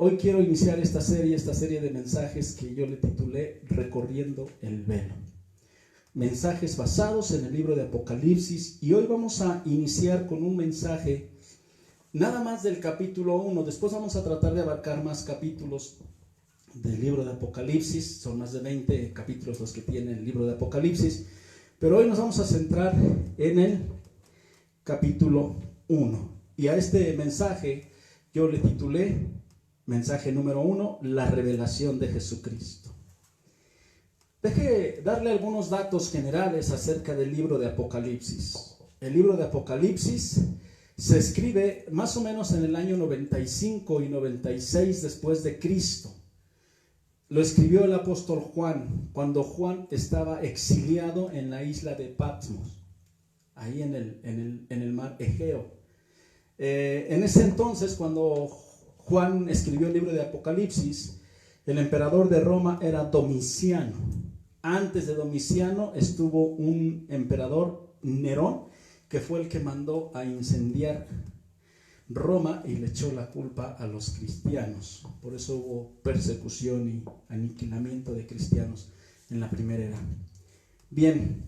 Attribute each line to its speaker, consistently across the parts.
Speaker 1: Hoy quiero iniciar esta serie de mensajes que yo le titulé Recorriendo el Velo. Mensajes basados en el libro de Apocalipsis, y hoy vamos a iniciar con un mensaje nada más del capítulo 1. Después vamos a tratar de abarcar más capítulos del libro de Apocalipsis. Son más de 20 capítulos los que tiene el libro de Apocalipsis, pero hoy nos vamos a centrar en el capítulo 1. Y a este mensaje yo le titulé mensaje número 1, la revelación de Jesucristo. Deje darle algunos datos generales acerca del libro de Apocalipsis. El libro de Apocalipsis se escribe más o menos en el año 95 y 96 después de Cristo. Lo escribió el apóstol Juan, cuando Juan estaba exiliado en la isla de Patmos, ahí en el mar Egeo. En ese entonces, cuando Juan escribió el libro de Apocalipsis, el emperador de Roma era Domiciano. Antes de Domiciano estuvo un emperador, Nerón, que fue el que mandó a incendiar Roma y le echó la culpa a los cristianos. Por eso hubo persecución y aniquilamiento de cristianos en la primera era. Bien,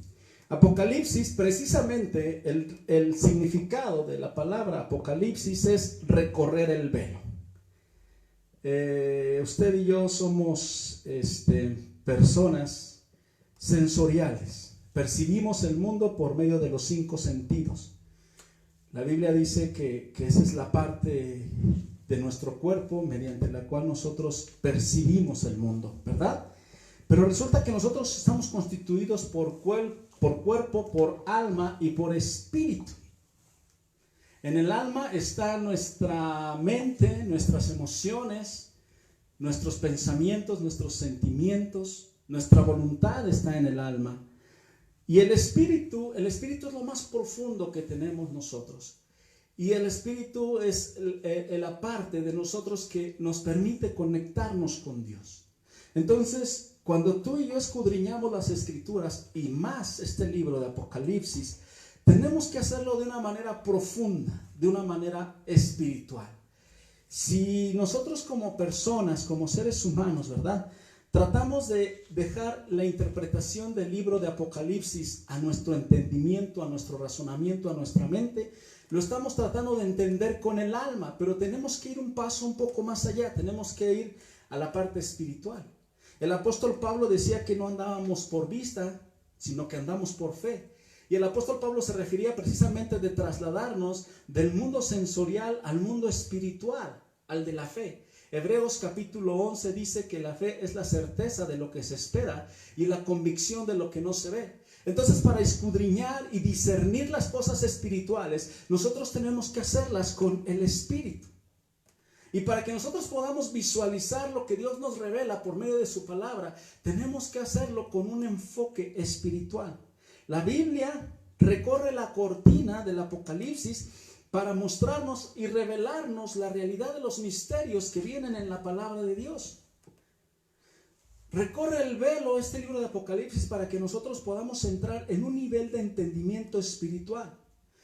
Speaker 1: Apocalipsis, precisamente el significado de la palabra Apocalipsis es recorrer el velo. Usted y yo somos personas sensoriales. Percibimos el mundo por medio de los 5 sentidos. La Biblia dice que esa es la parte de nuestro cuerpo mediante la cual nosotros percibimos el mundo, ¿verdad? Pero resulta que nosotros estamos constituidos por cuerpo, por alma y por espíritu. En el alma está nuestra mente, nuestras emociones, nuestros pensamientos, nuestros sentimientos, nuestra voluntad está en el alma. Y el espíritu es lo más profundo que tenemos nosotros. Y el espíritu es la parte de nosotros que nos permite conectarnos con Dios. Entonces, cuando tú y yo escudriñamos las Escrituras, y más este libro de Apocalipsis, tenemos que hacerlo de una manera profunda, de una manera espiritual. Si nosotros como personas, como seres humanos, ¿verdad?, tratamos de dejar la interpretación del libro de Apocalipsis a nuestro entendimiento, a nuestro razonamiento, a nuestra mente, lo estamos tratando de entender con el alma, pero tenemos que ir un paso un poco más allá, tenemos que ir a la parte espiritual. El apóstol Pablo decía que no andábamos por vista, sino que andamos por fe. Y el apóstol Pablo se refería precisamente de trasladarnos del mundo sensorial al mundo espiritual, al de la fe. Hebreos capítulo 11 dice que la fe es la certeza de lo que se espera y la convicción de lo que no se ve. Entonces, para escudriñar y discernir las cosas espirituales, nosotros tenemos que hacerlas con el Espíritu. Y para que nosotros podamos visualizar lo que Dios nos revela por medio de su palabra, tenemos que hacerlo con un enfoque espiritual. La Biblia recorre la cortina del Apocalipsis para mostrarnos y revelarnos la realidad de los misterios que vienen en la palabra de Dios. Recorre el velo este libro de Apocalipsis para que nosotros podamos entrar en un nivel de entendimiento espiritual.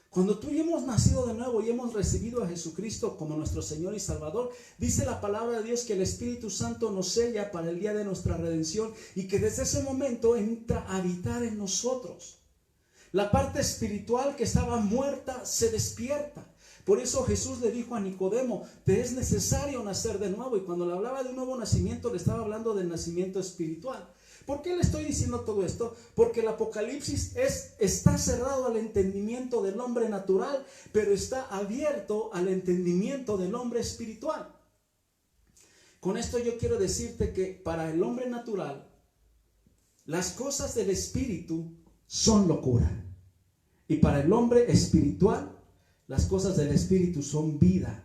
Speaker 1: Cuando tú y yo hemos nacido de nuevo y hemos recibido a Jesucristo como nuestro Señor y Salvador, dice la palabra de Dios que el Espíritu Santo nos sella para el día de nuestra redención y que desde ese momento entra a habitar en nosotros. La parte espiritual que estaba muerta se despierta. Por eso Jesús le dijo a Nicodemo, te es necesario nacer de nuevo. Y cuando le hablaba de un nuevo nacimiento, le estaba hablando del nacimiento espiritual. ¿Por qué le estoy diciendo todo esto? Porque el Apocalipsis está cerrado al entendimiento del hombre natural, pero está abierto al entendimiento del hombre espiritual. Con esto yo quiero decirte que para el hombre natural, las cosas del espíritu son locura. Y para el hombre espiritual, las cosas del espíritu son vida.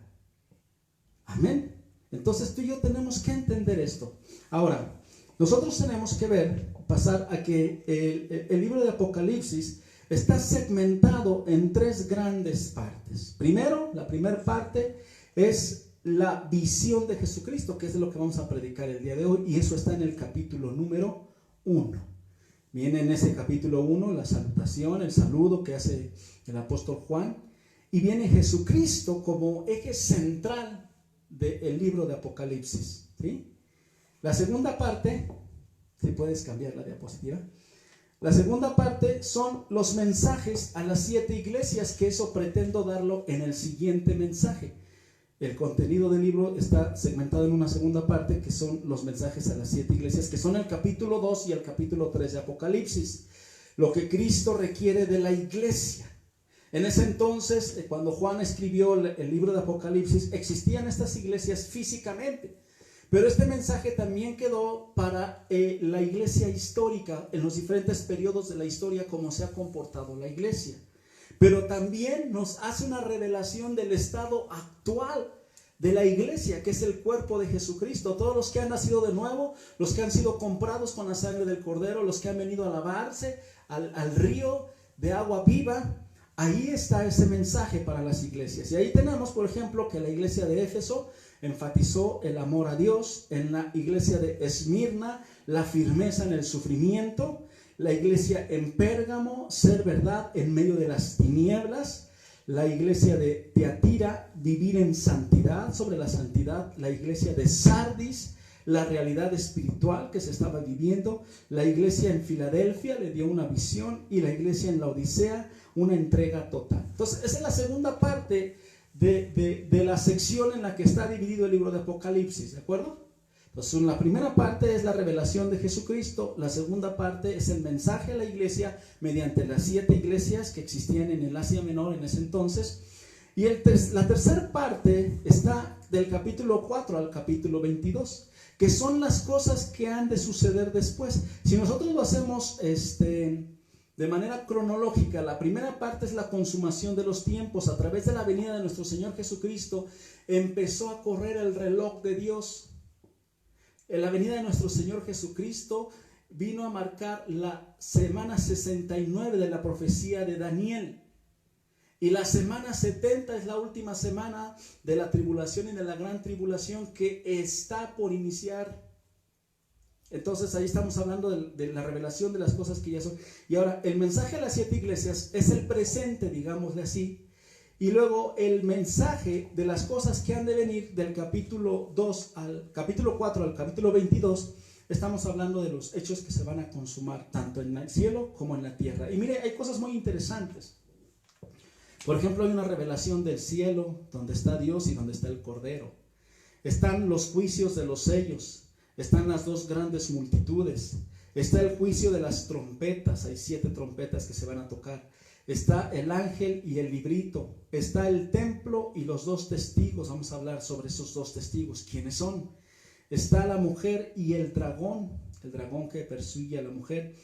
Speaker 1: Amén. Entonces tú y yo tenemos que entender esto. Ahora, nosotros tenemos que pasar a que el libro de Apocalipsis está segmentado en 3 grandes partes. Primero, la primera parte es la visión de Jesucristo, que es de lo que vamos a predicar el día de hoy, y eso está en el capítulo número 1. Viene en ese capítulo 1 la salutación, el saludo que hace el apóstol Juan, y viene Jesucristo como eje central del libro de Apocalipsis, ¿sí? La segunda parte, si puedes cambiar la diapositiva. La segunda parte son los mensajes a las 7 iglesias, que eso pretendo darlo en el siguiente mensaje. El contenido del libro está segmentado en una segunda parte, que son los mensajes a las 7 iglesias, que son el capítulo 2 y el capítulo 3 de Apocalipsis. Lo que Cristo requiere de la iglesia. En ese entonces, cuando Juan escribió el libro de Apocalipsis, existían estas iglesias físicamente. Pero este mensaje también quedó para la iglesia histórica, en los diferentes periodos de la historia, cómo se ha comportado la iglesia. Pero también nos hace una revelación del estado actual de la iglesia, que es el cuerpo de Jesucristo. Todos los que han nacido de nuevo, los que han sido comprados con la sangre del Cordero, los que han venido a lavarse al río de agua viva. Ahí está ese mensaje para las iglesias. Y ahí tenemos, por ejemplo, que la iglesia de Éfeso enfatizó el amor a Dios. En la iglesia de Esmirna, la firmeza en el sufrimiento. La iglesia en Pérgamo, ser verdad en medio de las tinieblas. La iglesia de Tiatira, vivir en santidad, sobre la santidad. La iglesia de Sardis, la realidad espiritual que se estaba viviendo. La iglesia en Filadelfia le dio una visión, y la iglesia en Laodicea una entrega total. Entonces, esa es la segunda parte de la sección en la que está dividido el libro de Apocalipsis, ¿de acuerdo? Entonces, la primera parte es la revelación de Jesucristo, la segunda parte es el mensaje a la iglesia mediante las 7 iglesias que existían en el Asia Menor en ese entonces, y la tercera parte está del capítulo 4 al capítulo 22, que son las cosas que han de suceder después. Si nosotros lo hacemos de manera cronológica, la primera parte es la consumación de los tiempos. A través de la venida de nuestro Señor Jesucristo empezó a correr el reloj de Dios. En la venida de nuestro Señor Jesucristo vino a marcar la semana 69 de la profecía de Daniel. Y la semana 70 es la última semana de la tribulación y de la gran tribulación que está por iniciar. Entonces ahí estamos hablando de la revelación de las cosas que ya son. Y ahora el mensaje a las 7 iglesias es el presente, digámosle así. Y luego el mensaje de las cosas que han de venir del capítulo 2 al capítulo 4 al capítulo 22. Estamos hablando de los hechos que se van a consumar tanto en el cielo como en la tierra. Y mire, hay cosas muy interesantes. Por ejemplo, hay una revelación del cielo donde está Dios y donde está el Cordero. Están los juicios de los sellos. Están las 2 grandes multitudes. Está el juicio de las trompetas. Hay 7 trompetas que se van a tocar. Está el ángel y el librito. Está el templo y los 2 testigos. Vamos a hablar sobre esos 2 testigos. ¿Quiénes son? Está la mujer y el dragón que persigue a la mujer.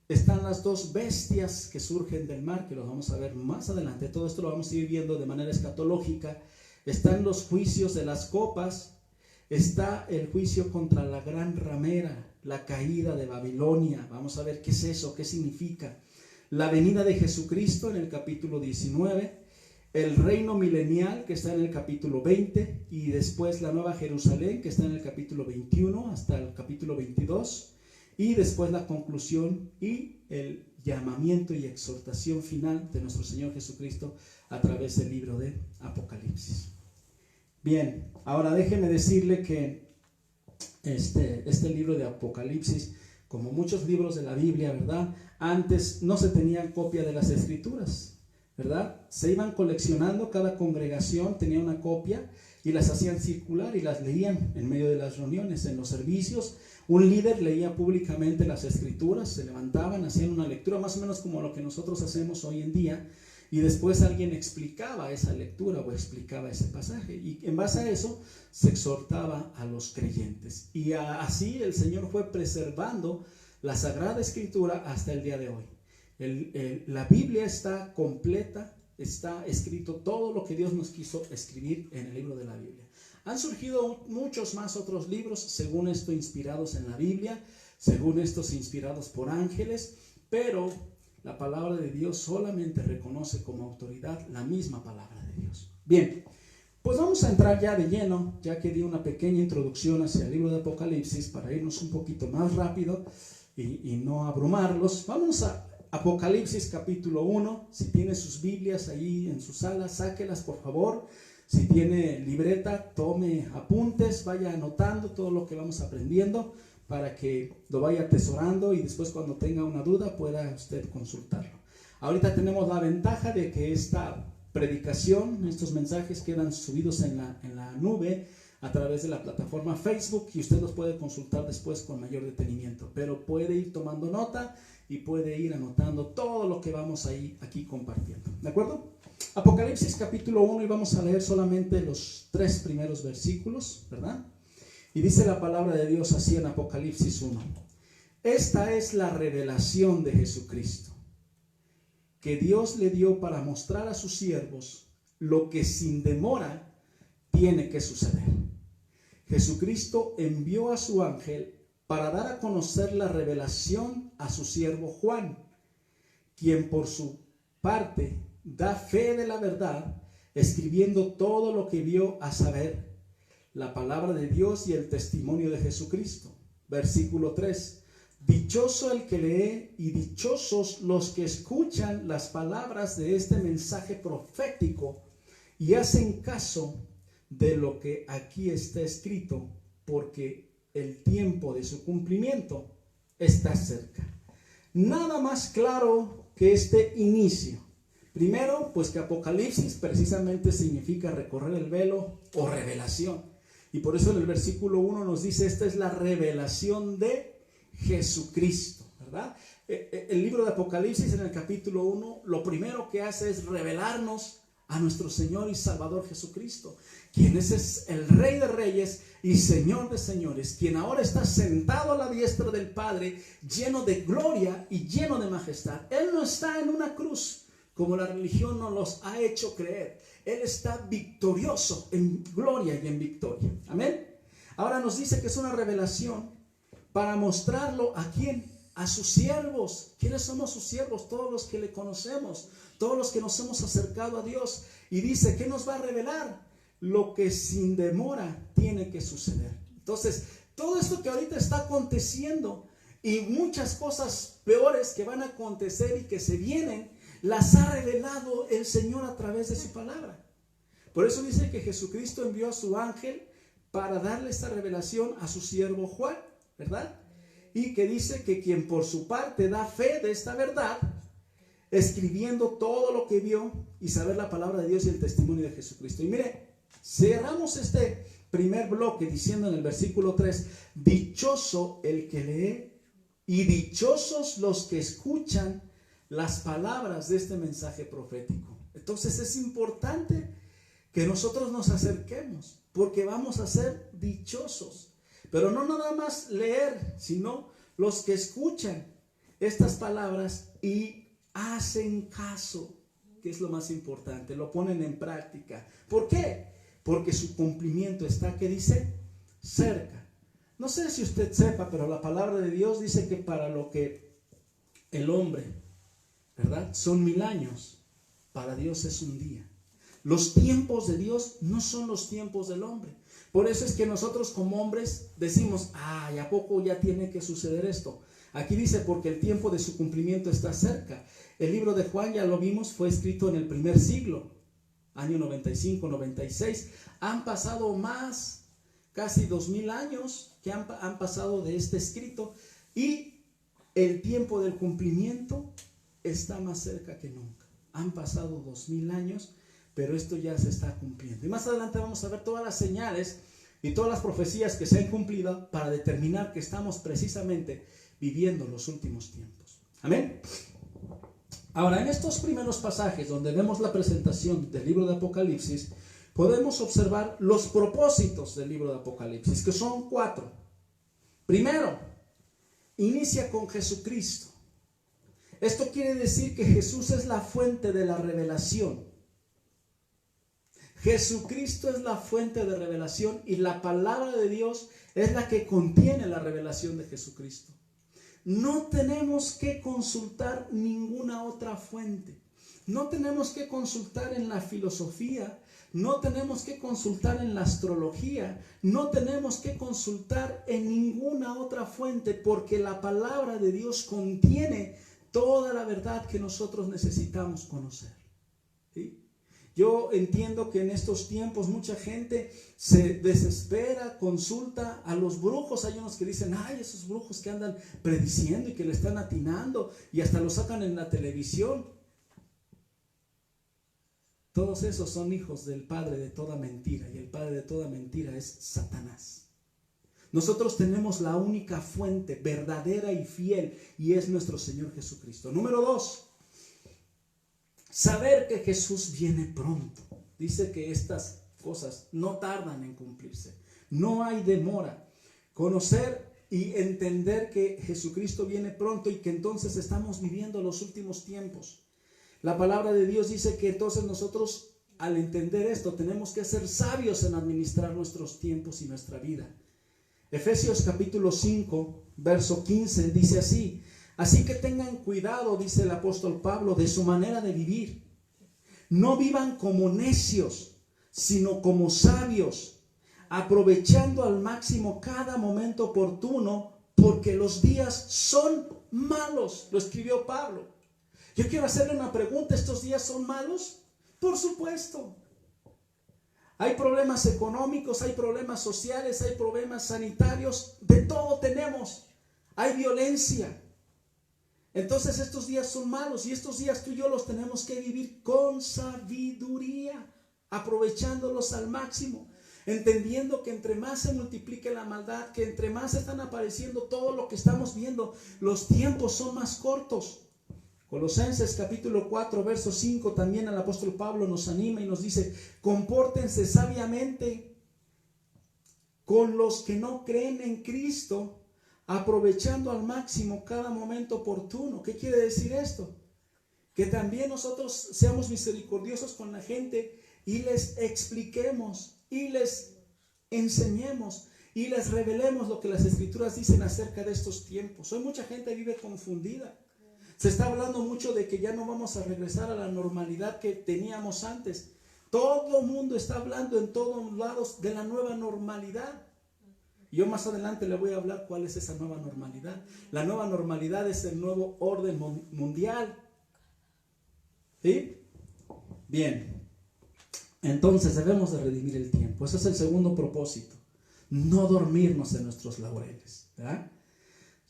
Speaker 1: Están las 2 bestias que surgen del mar, que los vamos a ver más adelante. Todo esto lo vamos a ir viendo de manera escatológica. Están los juicios de las copas. Está el juicio contra la gran ramera, la caída de Babilonia. Vamos a ver qué es eso, qué significa. La venida de Jesucristo en el capítulo 19. El reino milenial, que está en el capítulo 20. Y después la nueva Jerusalén, que está en el capítulo 21 hasta el capítulo 22. Y después la conclusión y el llamamiento y exhortación final de nuestro Señor Jesucristo a través del libro de Apocalipsis. Bien, ahora déjeme decirle que este libro de Apocalipsis, como muchos libros de la Biblia, ¿verdad? Antes no se tenía copia de las Escrituras, ¿verdad? Se iban coleccionando, cada congregación tenía una copia y las hacían circular y las leían en medio de las reuniones, en los servicios. Un líder leía públicamente las Escrituras, se levantaban, hacían una lectura más o menos como lo que nosotros hacemos hoy en día, y después alguien explicaba esa lectura o explicaba ese pasaje, y en base a eso se exhortaba a los creyentes. Y así el Señor fue preservando la Sagrada Escritura hasta el día de hoy. La Biblia está completa, está escrito todo lo que Dios nos quiso escribir en el libro de la Biblia. Han surgido muchos más otros libros, según esto inspirados en la Biblia, según estos inspirados por ángeles, pero la palabra de Dios solamente reconoce como autoridad la misma palabra de Dios. Bien, pues vamos a entrar ya de lleno, ya que di una pequeña introducción hacia el libro de Apocalipsis para irnos un poquito más rápido y no abrumarlos. Vamos a Apocalipsis capítulo 1, si tiene sus Biblias ahí en su sala, sáquelas por favor. Si tiene libreta, tome apuntes, vaya anotando todo lo que vamos aprendiendo para que lo vaya atesorando y después cuando tenga una duda pueda usted consultarlo. Ahorita tenemos la ventaja de que esta predicación, estos mensajes quedan subidos en la nube a través de la plataforma Facebook y usted los puede consultar después con mayor detenimiento, pero puede ir tomando nota y puede ir anotando todo lo que vamos aquí compartiendo. ¿De acuerdo? Apocalipsis capítulo 1 y vamos a leer solamente los 3 primeros versículos, ¿verdad? Y dice la palabra de Dios así en Apocalipsis 1. Esta es la revelación de Jesucristo, que Dios le dio para mostrar a sus siervos lo que sin demora tiene que suceder. Jesucristo envió a su ángel para dar a conocer la revelación a su siervo Juan, quien por su parte da fe de la verdad, escribiendo todo lo que vio, a saber, la palabra de Dios y el testimonio de Jesucristo. Versículo 3. Dichoso el que lee y dichosos los que escuchan las palabras de este mensaje profético y hacen caso de lo que aquí está escrito, porque el tiempo de su cumplimiento está cerca. Nada más claro que este inicio. Primero, pues que Apocalipsis precisamente significa recorrer el velo o revelación. Y por eso en el versículo 1 nos dice, esta es la revelación de Jesucristo, ¿verdad? El libro de Apocalipsis en el capítulo 1, lo primero que hace es revelarnos a nuestro Señor y Salvador Jesucristo, quien es el Rey de Reyes y Señor de Señores, quien ahora está sentado a la diestra del Padre, lleno de gloria y lleno de majestad. Él no está en una cruz, como la religión nos los ha hecho creer. Él está victorioso en gloria y en victoria. Amén. Ahora nos dice que es una revelación para mostrarlo a quién, a sus siervos. ¿Quiénes somos sus siervos? Todos los que le conocemos, todos los que nos hemos acercado a Dios. Y dice, ¿qué nos va a revelar? Lo que sin demora tiene que suceder. Entonces, todo esto que ahorita está aconteciendo y muchas cosas peores que van a acontecer y que se vienen, las ha revelado el Señor a través de su palabra. Por eso dice que Jesucristo envió a su ángel para darle esta revelación a su siervo Juan, ¿verdad? Y que dice que quien por su parte da fe de esta verdad, escribiendo todo lo que vio y saber la palabra de Dios y el testimonio de Jesucristo. Y mire, cerramos este primer bloque diciendo en el versículo 3, dichoso el que lee y dichosos los que escuchan las palabras de este mensaje profético. Entonces es importante que nosotros nos acerquemos, porque vamos a ser dichosos. Pero no nada más leer, sino los que escuchan estas palabras y hacen caso, que es lo más importante, lo ponen en práctica. ¿Por qué? Porque su cumplimiento está, ¿qué dice? Cerca. No sé si usted sepa, pero la palabra de Dios dice que para lo que el hombre, ¿verdad?, son 1000 años, para Dios es un día. Los tiempos de Dios no son los tiempos del hombre. Por eso es que nosotros como hombres decimos, ¿y a poco ya tiene que suceder esto? Aquí dice, porque el tiempo de su cumplimiento está cerca. El libro de Juan, ya lo vimos, fue escrito en el primer siglo, año 95, 96. Han pasado más, casi 2000 años que han pasado de este escrito, y el tiempo del cumplimiento está más cerca que nunca. Han pasado 2000 años, pero esto ya se está cumpliendo. Y más adelante vamos a ver todas las señales y todas las profecías que se han cumplido para determinar que estamos precisamente viviendo los últimos tiempos. Amén. Ahora, en estos primeros pasajes donde vemos la presentación del libro de Apocalipsis, podemos observar los propósitos del libro de Apocalipsis, que son 4. Primero, inicia con Jesucristo. Esto quiere decir que Jesús es la fuente de la revelación. Jesucristo es la fuente de revelación y la palabra de Dios es la que contiene la revelación de Jesucristo. No tenemos que consultar ninguna otra fuente. No tenemos que consultar en la filosofía. No tenemos que consultar en la astrología. No tenemos que consultar en ninguna otra fuente, porque la palabra de Dios contiene toda la verdad que nosotros necesitamos conocer. ¿Sí? Yo entiendo que en estos tiempos mucha gente se desespera, consulta a los brujos. Hay unos que dicen, ay, esos brujos que andan prediciendo y que le están atinando y hasta lo sacan en la televisión. Todos esos son hijos del padre de toda mentira, y el padre de toda mentira es Satanás. Nosotros tenemos la única fuente verdadera y fiel, y es nuestro Señor Jesucristo. Número 2, saber que Jesús viene pronto. Dice que estas cosas no tardan en cumplirse, no hay demora. Conocer y entender que Jesucristo viene pronto y que entonces estamos viviendo los últimos tiempos. La palabra de Dios dice que entonces nosotros, al entender esto, tenemos que ser sabios en administrar nuestros tiempos y nuestra vida. Efesios capítulo 5, verso 15 dice así: así que tengan cuidado, dice el apóstol Pablo, de su manera de vivir. No vivan como necios, sino como sabios, aprovechando al máximo cada momento oportuno, porque los días son malos. Lo escribió Pablo. Yo quiero hacerle una pregunta: ¿estos días son malos? Por supuesto. Hay problemas económicos, hay problemas sociales, hay problemas sanitarios, de todo tenemos. Hay violencia. Entonces estos días son malos, y estos días tú y yo los tenemos que vivir con sabiduría, aprovechándolos al máximo, entendiendo que entre más se multiplique la maldad, que entre más están apareciendo todo lo que estamos viendo, los tiempos son más cortos. Colosenses capítulo 4, verso 5, también el apóstol Pablo nos anima y nos dice: compórtense sabiamente con los que no creen en Cristo, aprovechando al máximo cada momento oportuno. ¿Qué quiere decir esto? Que también nosotros seamos misericordiosos con la gente y les expliquemos y les enseñemos y les revelemos lo que las Escrituras dicen acerca de estos tiempos. Hoy mucha gente vive confundida. Se está hablando mucho de que ya no vamos a regresar a la normalidad que teníamos antes. Todo el mundo está hablando en todos lados de la nueva normalidad. Yo más adelante le voy a hablar cuál es esa nueva normalidad. La nueva normalidad es el nuevo orden mundial. ¿Sí? Bien. Entonces debemos de redimir el tiempo. Ese es el segundo propósito. No dormirnos en nuestros laureles. ¿Verdad?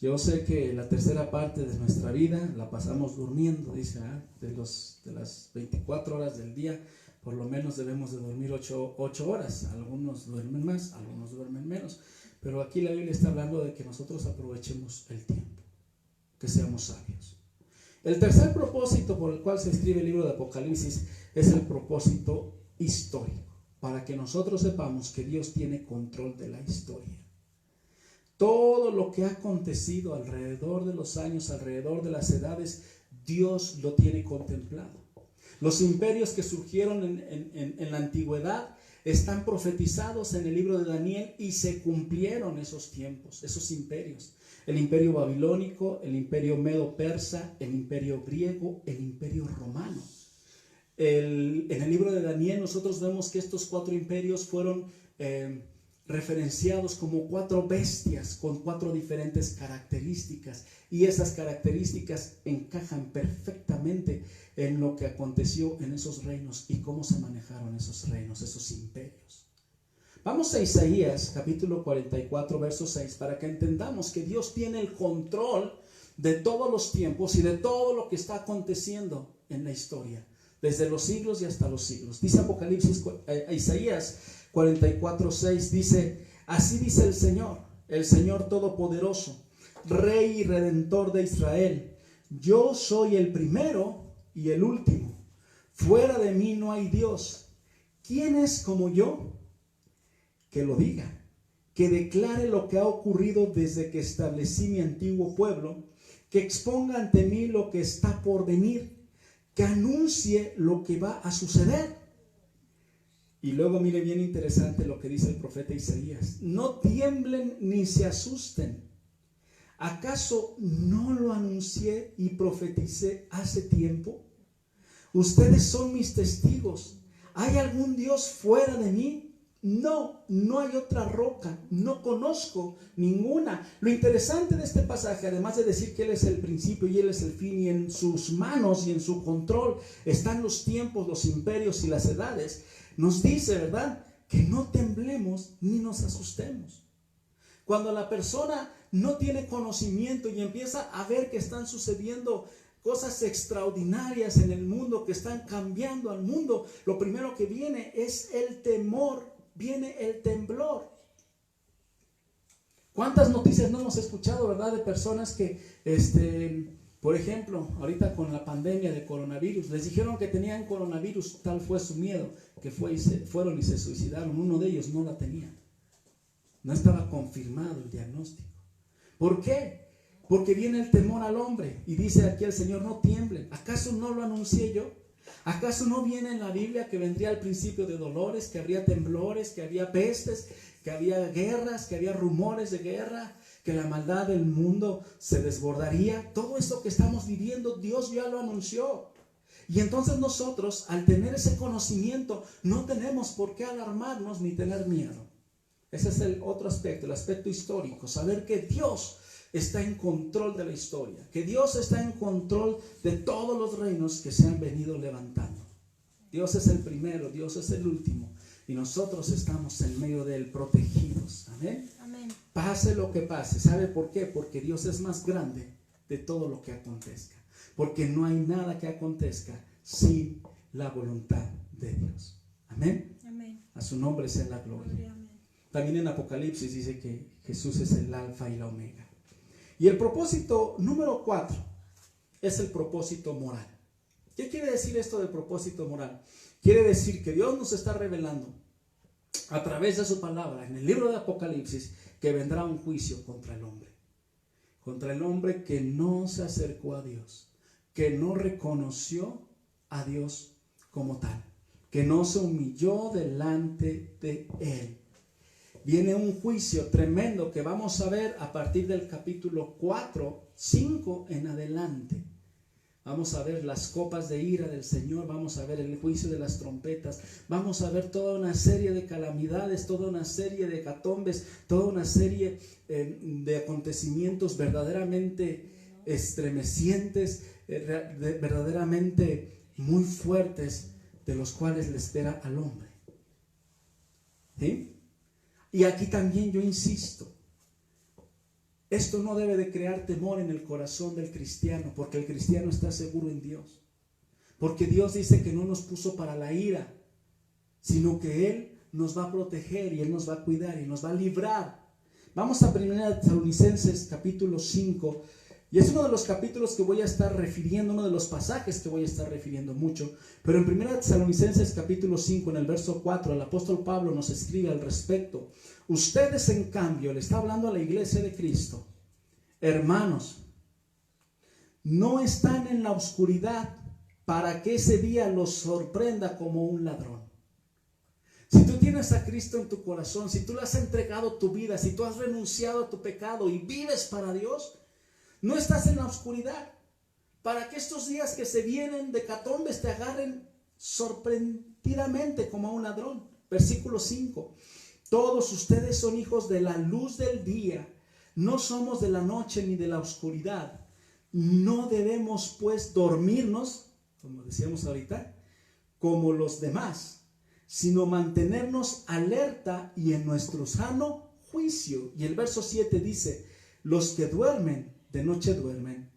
Speaker 1: Yo sé que la tercera parte de nuestra vida la pasamos durmiendo, dice, de las 24 horas del día, por lo menos debemos de dormir 8 horas. Algunos duermen más, algunos duermen menos. Pero aquí la Biblia está hablando de que nosotros aprovechemos el tiempo, que seamos sabios. El tercer propósito por el cual se escribe el libro de Apocalipsis es el propósito histórico, para que nosotros sepamos que Dios tiene control de la historia. Todo lo que ha acontecido alrededor de los años, alrededor de las edades, Dios lo tiene contemplado. Los imperios que surgieron en la antigüedad están profetizados en el libro de Daniel y se cumplieron esos tiempos, esos imperios. El imperio babilónico, el imperio medo-persa, el imperio griego, el imperio romano. En el libro de Daniel nosotros vemos que estos 4 imperios fueron referenciados como 4 bestias con 4 diferentes características, y esas características encajan perfectamente en lo que aconteció en esos reinos y cómo se manejaron esos reinos, esos imperios. Vamos a Isaías capítulo 44 verso 6 para que entendamos que Dios tiene el control de todos los tiempos y de todo lo que está aconteciendo en la historia, desde los siglos y hasta los siglos. Dice Isaías 44:6, dice: así dice el Señor Todopoderoso, Rey y Redentor de Israel: yo soy el primero y el último, fuera de mí no hay Dios. ¿Quién es como yo? Que lo diga, que declare lo que ha ocurrido desde que establecí mi antiguo pueblo, que exponga ante mí lo que está por venir, que anuncie lo que va a suceder. Y luego mire bien interesante lo que dice el profeta Isaías: no tiemblen ni se asusten. ¿Acaso no lo anuncié y profeticé hace tiempo? Ustedes son mis testigos. ¿Hay algún Dios fuera de mí? No hay otra roca, no conozco ninguna. Lo interesante de este pasaje, además de decir que Él es el principio y Él es el fin, y en sus manos y en su control están los tiempos, los imperios y las edades, nos dice, ¿verdad?, que no temblemos ni nos asustemos. Cuando la persona no tiene conocimiento y empieza a ver que están sucediendo cosas extraordinarias en el mundo, que están cambiando al mundo, lo primero que viene es el temor, viene el temblor. ¿Cuántas noticias no hemos escuchado, verdad, de personas que, por ejemplo, ahorita con la pandemia de coronavirus, les dijeron que tenían coronavirus, tal fue su miedo, que fueron y se suicidaron? Uno de ellos no la tenía. No estaba confirmado el diagnóstico. ¿Por qué? Porque viene el temor al hombre. Y dice aquí el Señor, no tiemblen. ¿Acaso no lo anuncié yo? ¿Acaso no viene en la Biblia que vendría al principio de dolores, que habría temblores, que había pestes, que había guerras, que había rumores de guerra, que la maldad del mundo se desbordaría? Todo esto que estamos viviendo, Dios ya lo anunció. Y entonces nosotros, al tener ese conocimiento, no tenemos por qué alarmarnos ni tener miedo. Ese es el otro aspecto, el aspecto histórico, saber que Dios está en control de la historia, que Dios está en control de todos los reinos que se han venido levantando. Dios es el primero, Dios es el último, y nosotros estamos en medio de él, protegidos. Amén. Amén. Pase lo que pase. ¿Sabe por qué? Porque Dios es más grande de todo lo que acontezca, porque no hay nada que acontezca sin la voluntad de Dios. Amén. Amén. A su nombre sea la gloria. También en Apocalipsis dice que Jesús es el alfa y la omega. Y el propósito número 4 es el propósito moral. ¿Qué quiere decir esto del propósito moral? Quiere decir que Dios nos está revelando a través de su palabra en el libro de Apocalipsis que vendrá un juicio contra el hombre que no se acercó a Dios, que no reconoció a Dios como tal, que no se humilló delante de él. Viene un juicio tremendo que vamos a ver a partir del capítulo 4, 5 en adelante. Vamos a ver las copas de ira del Señor, vamos a ver el juicio de las trompetas, vamos a ver toda una serie de calamidades, toda una serie de hecatombes, toda una serie de acontecimientos verdaderamente estremecientes, verdaderamente muy fuertes, de los cuales le espera al hombre. ¿Sí? Y aquí también yo insisto, esto no debe de crear temor en el corazón del cristiano, porque el cristiano está seguro en Dios. Porque Dios dice que no nos puso para la ira, sino que Él nos va a proteger y Él nos va a cuidar y nos va a librar. Vamos a 1 Tesalonicenses capítulo 5, y es uno de los capítulos que voy a estar refiriendo, uno de los pasajes que voy a estar refiriendo mucho. Pero en 1 Tesalonicenses capítulo 5, en el verso 4, el apóstol Pablo nos escribe al respecto. Ustedes, en cambio, le está hablando a la iglesia de Cristo, hermanos, no están en la oscuridad para que ese día los sorprenda como un ladrón. Si tú tienes a Cristo en tu corazón, si tú le has entregado tu vida, si tú has renunciado a tu pecado y vives para Dios, no estás en la oscuridad para que estos días que se vienen de hecatombes te agarren sorprendidamente como a un ladrón. Versículo 5. Todos ustedes son hijos de la luz del día, no somos de la noche ni de la oscuridad. No debemos pues dormirnos, como decíamos ahorita, como los demás, sino mantenernos alerta y en nuestro sano juicio. Y el verso 7 dice, los que duermen, de noche duermen,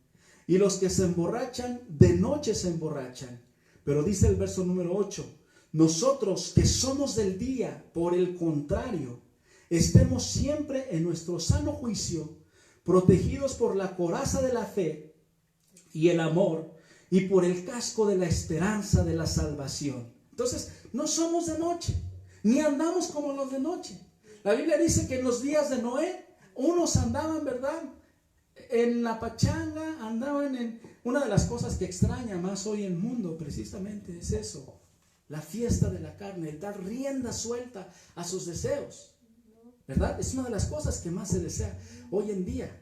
Speaker 1: y los que se emborrachan, de noche se emborrachan. Pero dice el verso número 8, nosotros que somos del día, por el contrario, estemos siempre en nuestro sano juicio, protegidos por la coraza de la fe y el amor, y por el casco de la esperanza de la salvación. Entonces, no somos de noche, ni andamos como los de noche. La Biblia dice que en los días de Noé, unos andaban, ¿verdad?, en la pachanga, andaban en... Una de las cosas que extraña más hoy el mundo precisamente es eso, la fiesta de la carne, el dar rienda suelta a sus deseos, ¿verdad? Es una de las cosas que más se desea hoy en día.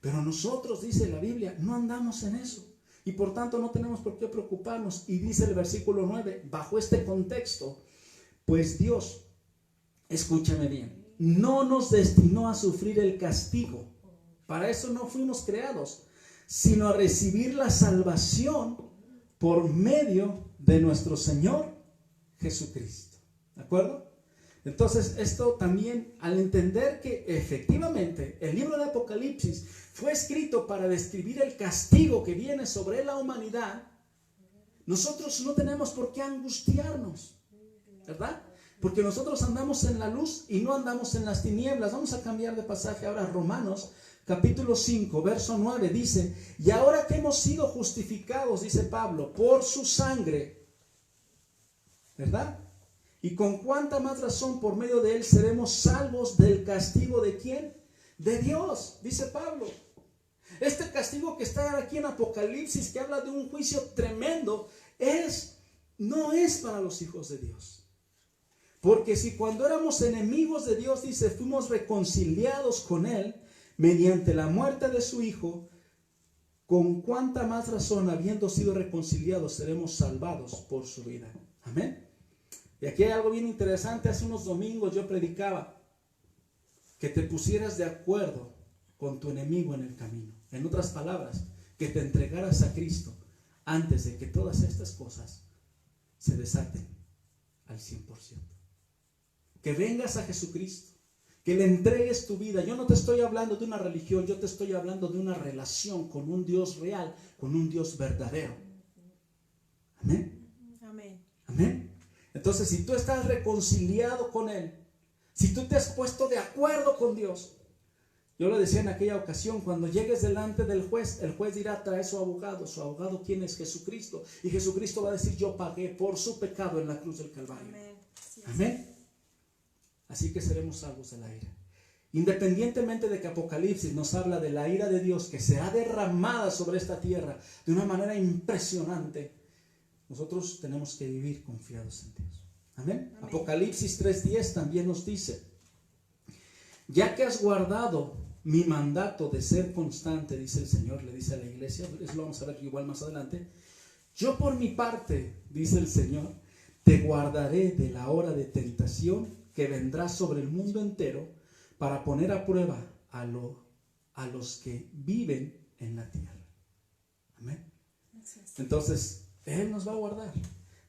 Speaker 1: Pero nosotros, dice la Biblia, no andamos en eso. Y por tanto no tenemos por qué preocuparnos. Y dice el versículo 9, bajo este contexto, pues Dios escúchame bien, no nos destinó a sufrir el castigo. Para eso no fuimos creados, sino a recibir la salvación por medio de nuestro Señor Jesucristo. ¿De acuerdo? Entonces, esto también, al entender que efectivamente el libro de Apocalipsis fue escrito para describir el castigo que viene sobre la humanidad, nosotros no tenemos por qué angustiarnos, ¿verdad? Porque nosotros andamos en la luz y no andamos en las tinieblas. Vamos a cambiar de pasaje ahora. Romanos capítulo 5, verso 9 dice: y ahora que hemos sido justificados, dice Pablo, por su sangre, ¿verdad? Y con cuánta más razón por medio de él seremos salvos del castigo ¿de quién? De Dios, dice Pablo. Este castigo que está aquí en Apocalipsis, que habla de un juicio tremendo, no es para los hijos de Dios. Porque si cuando éramos enemigos de Dios, dice, fuimos reconciliados con él mediante la muerte de su hijo, con cuánta más razón, habiendo sido reconciliados, seremos salvados por su vida. Amén. Y aquí hay algo bien interesante. Hace unos domingos yo predicaba que te pusieras de acuerdo con tu enemigo en el camino. En otras palabras, que te entregaras a Cristo antes de que todas estas cosas se desaten al 100%. Que vengas a Jesucristo, que le entregues tu vida. Yo no te estoy hablando de una religión, yo te estoy hablando de una relación con un Dios real, con un Dios verdadero. Amén.
Speaker 2: Amén.
Speaker 1: Amén. Entonces, si tú estás reconciliado con Él, si tú te has puesto de acuerdo con Dios, yo lo decía en aquella ocasión, cuando llegues delante del juez, el juez dirá, trae su abogado. ¿Su abogado quién es? Jesucristo. Y Jesucristo va a decir, yo pagué por su pecado en la cruz del Calvario.
Speaker 2: Amén. Sí,
Speaker 1: Amén. Así que seremos salvos de la ira. Independientemente de que Apocalipsis nos habla de la ira de Dios que será derramada sobre esta tierra de una manera impresionante, nosotros tenemos que vivir confiados en Dios. Amén.
Speaker 2: Amén.
Speaker 1: Apocalipsis 3:10 también nos dice: ya que has guardado mi mandato de ser constante, dice el Señor, le dice a la iglesia, eso lo vamos a ver igual más adelante, yo por mi parte, dice el Señor, te guardaré de la hora de tentación que vendrá sobre el mundo entero para poner a prueba a los que viven en la tierra. Amén. Entonces, Él nos va a guardar.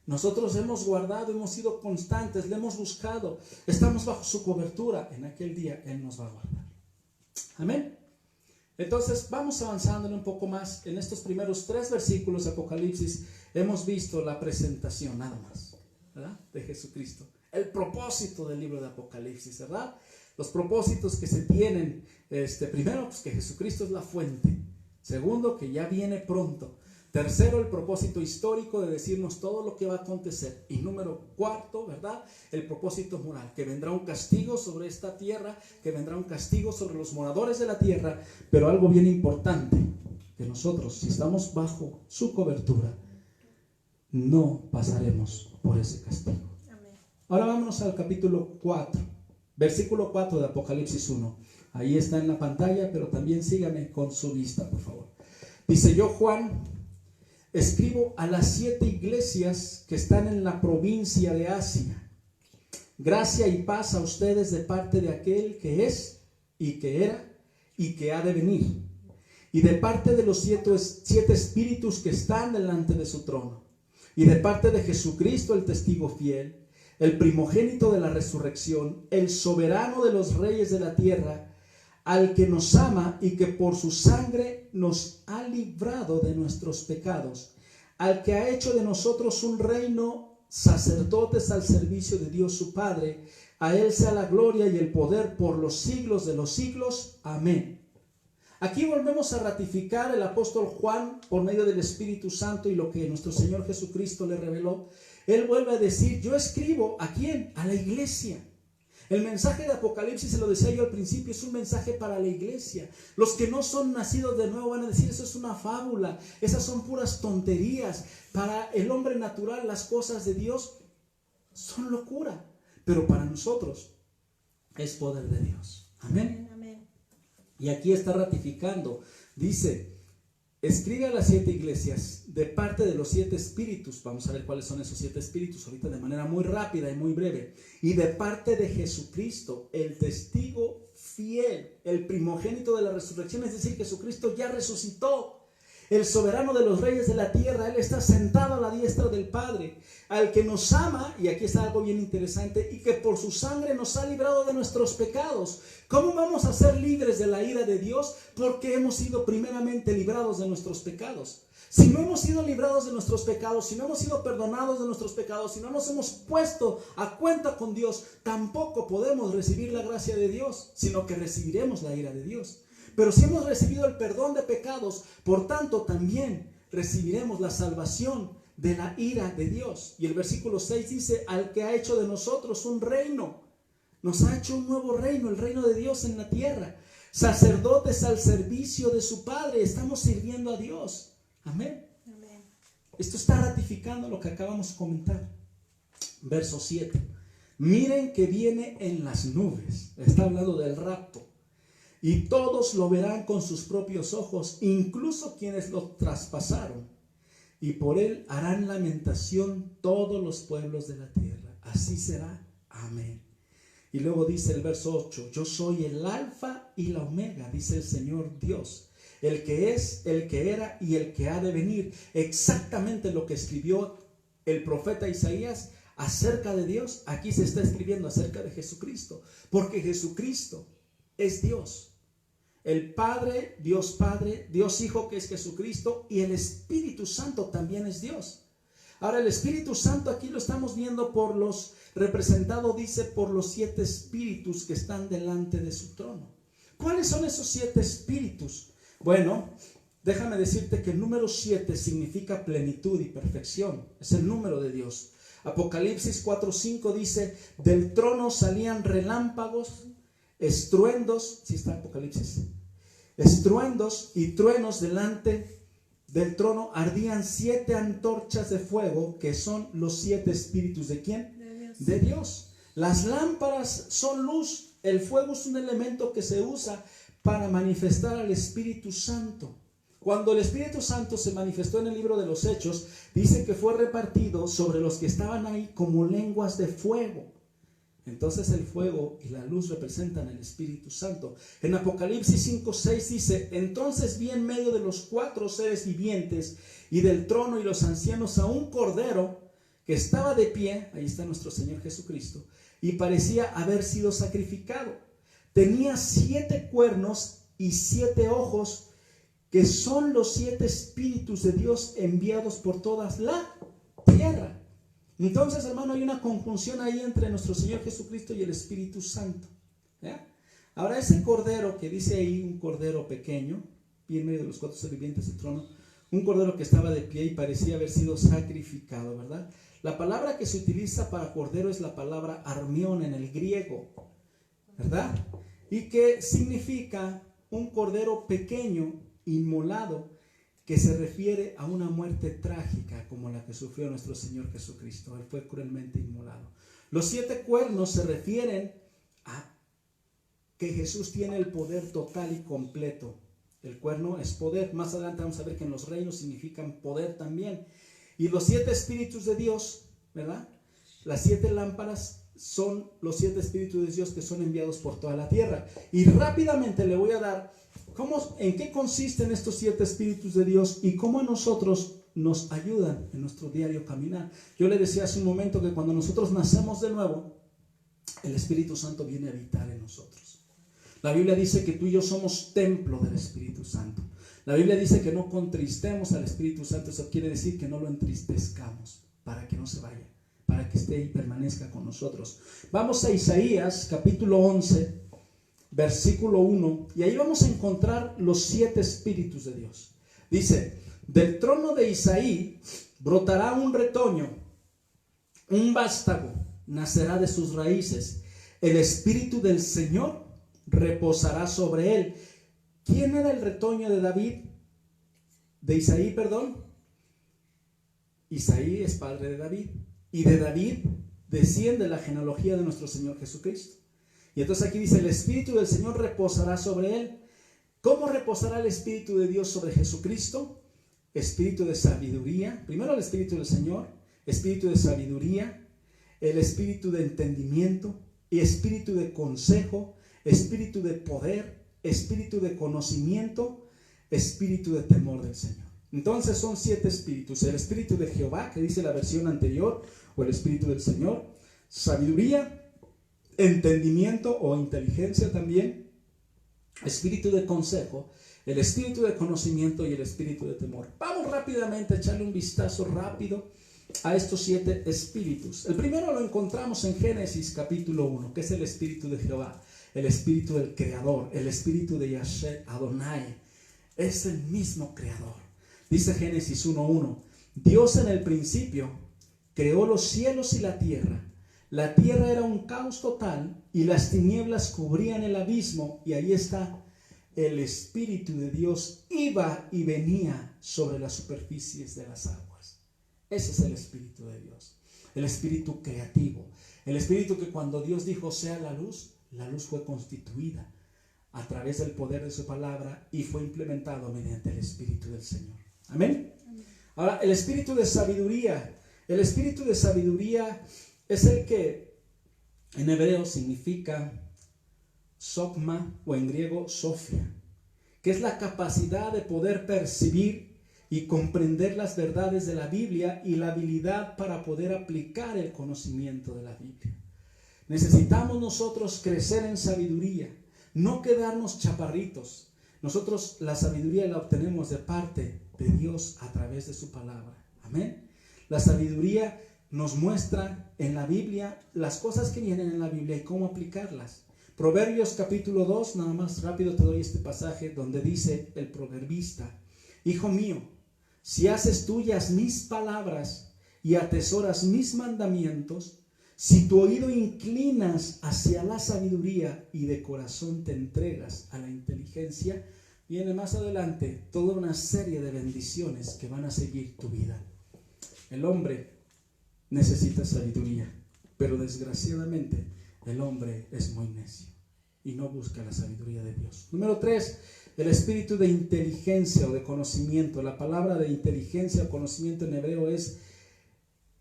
Speaker 1: Nosotros hemos guardado, hemos sido constantes, le hemos buscado, estamos bajo su cobertura. En aquel día Él nos va a guardar. Amén. Entonces vamos avanzándole un poco más. En estos primeros 3 versículos de Apocalipsis hemos visto la presentación nada más, ¿verdad?, de Jesucristo. El propósito del libro de Apocalipsis, ¿verdad? Los propósitos que se tienen, primero, pues que Jesucristo es la fuente. Segundo, que ya viene pronto. Tercero, el propósito histórico de decirnos todo lo que va a acontecer. Y número 4, ¿verdad?, el propósito moral, que vendrá un castigo sobre esta tierra, que vendrá un castigo sobre los moradores de la tierra. Pero algo bien importante, que nosotros, si estamos bajo su cobertura, no pasaremos por ese castigo.
Speaker 2: Amén.
Speaker 1: Ahora vámonos al capítulo 4, versículo 4 de Apocalipsis 1. Ahí está en la pantalla, pero también sígame con su vista, por favor. Dice: yo, Juan, escribo a las 7 iglesias que están en la provincia de Asia. Gracia y paz a ustedes de parte de aquel que es, y que era, y que ha de venir, y de parte de los 7 espíritus que están delante de su trono, y de parte de Jesucristo, el testigo fiel, el primogénito de la resurrección, el soberano de los reyes de la tierra, al que nos ama y que por su sangre nos ha librado de nuestros pecados, al que ha hecho de nosotros un reino, sacerdotes al servicio de Dios su Padre. A Él sea la gloria y el poder por los siglos de los siglos. Amén. Aquí volvemos a ratificar el apóstol Juan por medio del Espíritu Santo y lo que nuestro Señor Jesucristo le reveló. Él vuelve a decir: yo escribo, ¿a quién? A la iglesia. El mensaje de Apocalipsis, se lo decía yo al principio, es un mensaje para la iglesia. Los que no son nacidos de nuevo van a decir: eso es una fábula, esas son puras tonterías. Para el hombre natural las cosas de Dios son locura, pero para nosotros es poder de Dios. Amén.
Speaker 2: Amén.
Speaker 1: Y aquí está ratificando, dice: escribe a las 7 iglesias de parte de los 7 espíritus. Vamos a ver cuáles son esos 7 espíritus ahorita de manera muy rápida y muy breve. Y de parte de Jesucristo, el testigo fiel, el primogénito de la resurrección, es decir, Jesucristo ya resucitó. El soberano de los reyes de la tierra, Él está sentado a la diestra del Padre, al que nos ama, y aquí está algo bien interesante, y que por su sangre nos ha librado de nuestros pecados. ¿Cómo vamos a ser libres de la ira de Dios? Porque hemos sido primeramente librados de nuestros pecados. Si no hemos sido librados de nuestros pecados, si no hemos sido perdonados de nuestros pecados, si no nos hemos puesto a cuenta con Dios, tampoco podemos recibir la gracia de Dios, sino que recibiremos la ira de Dios. Pero si hemos recibido el perdón de pecados, por tanto también recibiremos la salvación de la ira de Dios. Y el versículo 6 dice, al que ha hecho de nosotros un reino. Nos ha hecho un nuevo reino, el reino de Dios en la tierra. Sacerdotes al servicio de su Padre. Estamos sirviendo a Dios. Amén. Amén. Esto está ratificando lo que acabamos de comentar. Verso 7. Miren que viene en las nubes. Está hablando del rapto. Y todos lo verán con sus propios ojos, incluso quienes lo traspasaron. Y por él harán lamentación todos los pueblos de la tierra. Así será. Amén. Y luego dice el verso 8, yo soy el alfa y la omega, dice el Señor Dios, el que es, el que era y el que ha de venir. Exactamente lo que escribió el profeta Isaías acerca de Dios, aquí se está escribiendo acerca de Jesucristo, porque Jesucristo es Dios. El Padre, Dios Hijo, que es Jesucristo, y el Espíritu Santo también es Dios. Ahora el Espíritu Santo aquí lo estamos viendo representado dice por los 7 espíritus que están delante de su trono. ¿Cuáles son esos 7 espíritus? Bueno, déjame decirte que el número 7 significa plenitud y perfección. Es el número de Dios. Apocalipsis 4:5 dice, del trono salían relámpagos, estruendos, sí está Apocalipsis, estruendos y truenos delante del trono, ardían 7 antorchas de fuego, que son los 7 espíritus ¿de quién? De Dios. De Dios. Las lámparas son luz, el fuego es un elemento que se usa para manifestar al Espíritu Santo. Cuando el Espíritu Santo se manifestó en el libro de los Hechos, dice que fue repartido sobre los que estaban ahí como lenguas de fuego. Entonces el fuego y la luz representan el Espíritu Santo. En Apocalipsis 5:6 dice, entonces vi en medio de los 4 seres vivientes y del trono y los ancianos a un cordero que estaba de pie, ahí está nuestro Señor Jesucristo, y parecía haber sido sacrificado. Tenía 7 cuernos y 7 ojos, que son los 7 espíritus de Dios enviados por toda la tierra. Entonces, hermano, hay una conjunción ahí entre nuestro Señor Jesucristo y el Espíritu Santo. ¿Ya? Ahora, ese cordero que dice ahí, un cordero pequeño, y en medio de los 4 seres vivientes del trono, un cordero que estaba de pie y parecía haber sido sacrificado, ¿verdad? La palabra que se utiliza para cordero es la palabra armión en el griego, ¿verdad? Y que significa un cordero pequeño, inmolado, que se refiere a una muerte trágica como la que sufrió nuestro Señor Jesucristo. Él fue cruelmente inmolado. Los 7 cuernos se refieren a que Jesús tiene el poder total y completo. El cuerno es poder. Más adelante vamos a ver que en los reinos significan poder también. Y los 7 espíritus de Dios, ¿verdad? Las 7 lámparas son los 7 espíritus de Dios que son enviados por toda la tierra. Y rápidamente le voy a dar en qué consisten estos 7 espíritus de Dios y cómo a nosotros nos ayudan en nuestro diario caminar. Yo le decía hace un momento que cuando nosotros nacemos de nuevo, el Espíritu Santo viene a habitar en nosotros. La Biblia dice que tú y yo somos templo del Espíritu Santo. La Biblia dice que no contristemos al Espíritu Santo. Eso quiere decir que no lo entristezcamos para que no se vaya, para que esté y permanezca con nosotros. Vamos a Isaías capítulo 11, versículo 1, y ahí vamos a encontrar los 7 espíritus de Dios. Dice, del trono de Isaí brotará un retoño, un vástago nacerá de sus raíces, el espíritu del Señor reposará sobre él. ¿Quién era el retoño de David? De Isaí, perdón. Isaí es padre de David, y de David desciende la genealogía de nuestro Señor Jesucristo. Y entonces aquí dice, el Espíritu del Señor reposará sobre él. ¿Cómo reposará el Espíritu de Dios sobre Jesucristo? Espíritu de sabiduría. Primero el Espíritu del Señor, espíritu de sabiduría, el espíritu de entendimiento y espíritu de consejo, espíritu de poder, espíritu de conocimiento, espíritu de temor del Señor. Entonces son 7 espíritus: el espíritu de Jehová, que dice la versión anterior, o el espíritu del Señor, sabiduría, entendimiento o inteligencia también, espíritu de consejo, el espíritu de conocimiento y el espíritu de temor. Vamos rápidamente a echarle un vistazo rápido a estos 7 espíritus. El primero lo encontramos en Génesis capítulo 1, que es el espíritu de Jehová, el espíritu del creador, el espíritu de Yahshua Adonai. Es el mismo creador. Dice Génesis 1:1, Dios en el principio creó los cielos y la tierra. La tierra era un caos total y las tinieblas cubrían el abismo, y ahí está, el Espíritu de Dios iba y venía sobre las superficies de las aguas. Ese es el Espíritu de Dios, el Espíritu creativo, el Espíritu que cuando Dios dijo sea la luz fue constituida a través del poder de su palabra y fue implementado mediante el Espíritu del Señor. Amén. Ahora, el Espíritu de sabiduría. El Espíritu de sabiduría es el que en hebreo significa sokma, o en griego sofia, que es la capacidad de poder percibir y comprender las verdades de la Biblia y la habilidad para poder aplicar el conocimiento de la Biblia. Necesitamos nosotros crecer en sabiduría, no quedarnos chaparritos. Nosotros la sabiduría la obtenemos de parte de Dios a través de su palabra. Amén. La sabiduría nos muestra en la Biblia las cosas que vienen en la Biblia y cómo aplicarlas. Proverbios capítulo 2, nada más rápido te doy este pasaje donde dice el proverbista: Hijo mío, si haces tuyas mis palabras y atesoras mis mandamientos, si tu oído inclinas hacia la sabiduría y de corazón te entregas a la inteligencia, viene más adelante toda una serie de bendiciones que van a seguir tu vida. El hombre necesita sabiduría, pero desgraciadamente el hombre es muy necio y no busca la sabiduría de Dios. Número 3, el espíritu de inteligencia o de conocimiento. La palabra de inteligencia o conocimiento en hebreo es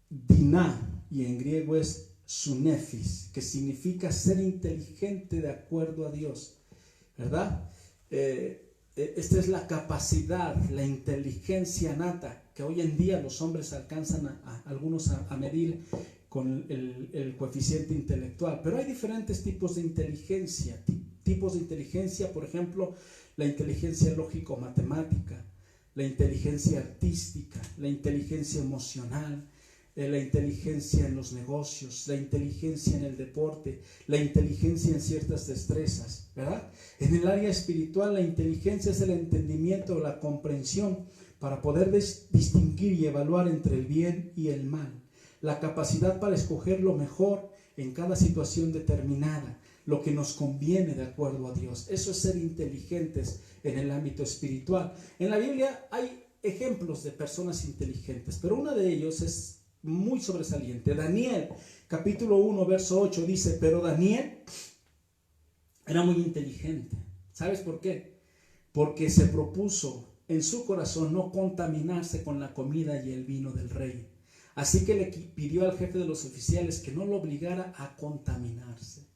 Speaker 1: dinah y en griego es sunefis, que significa ser inteligente de acuerdo a Dios, ¿verdad? Esta es la capacidad, la inteligencia nata que hoy en día los hombres alcanzan algunos a medir con el coeficiente intelectual. Pero hay diferentes tipos de inteligencia. Tipos de inteligencia, por ejemplo, la inteligencia lógico-matemática, la inteligencia artística, la inteligencia emocional, la inteligencia en los negocios, la inteligencia en el deporte, la inteligencia en ciertas destrezas, ¿verdad? En el área espiritual, la inteligencia es el entendimiento o la comprensión para poder distinguir y evaluar entre el bien y el mal. La capacidad para escoger lo mejor en cada situación determinada, lo que nos conviene de acuerdo a Dios. Eso es ser inteligentes en el ámbito espiritual. En la Biblia hay ejemplos de personas inteligentes, pero uno de ellos es muy sobresaliente. Daniel, capítulo 1, verso 8 dice: pero Daniel era muy inteligente. ¿Sabes por qué? Porque se propuso en su corazón no contaminarse con la comida y el vino del rey. Así que le pidió al jefe de los oficiales que no lo obligara a contaminarse.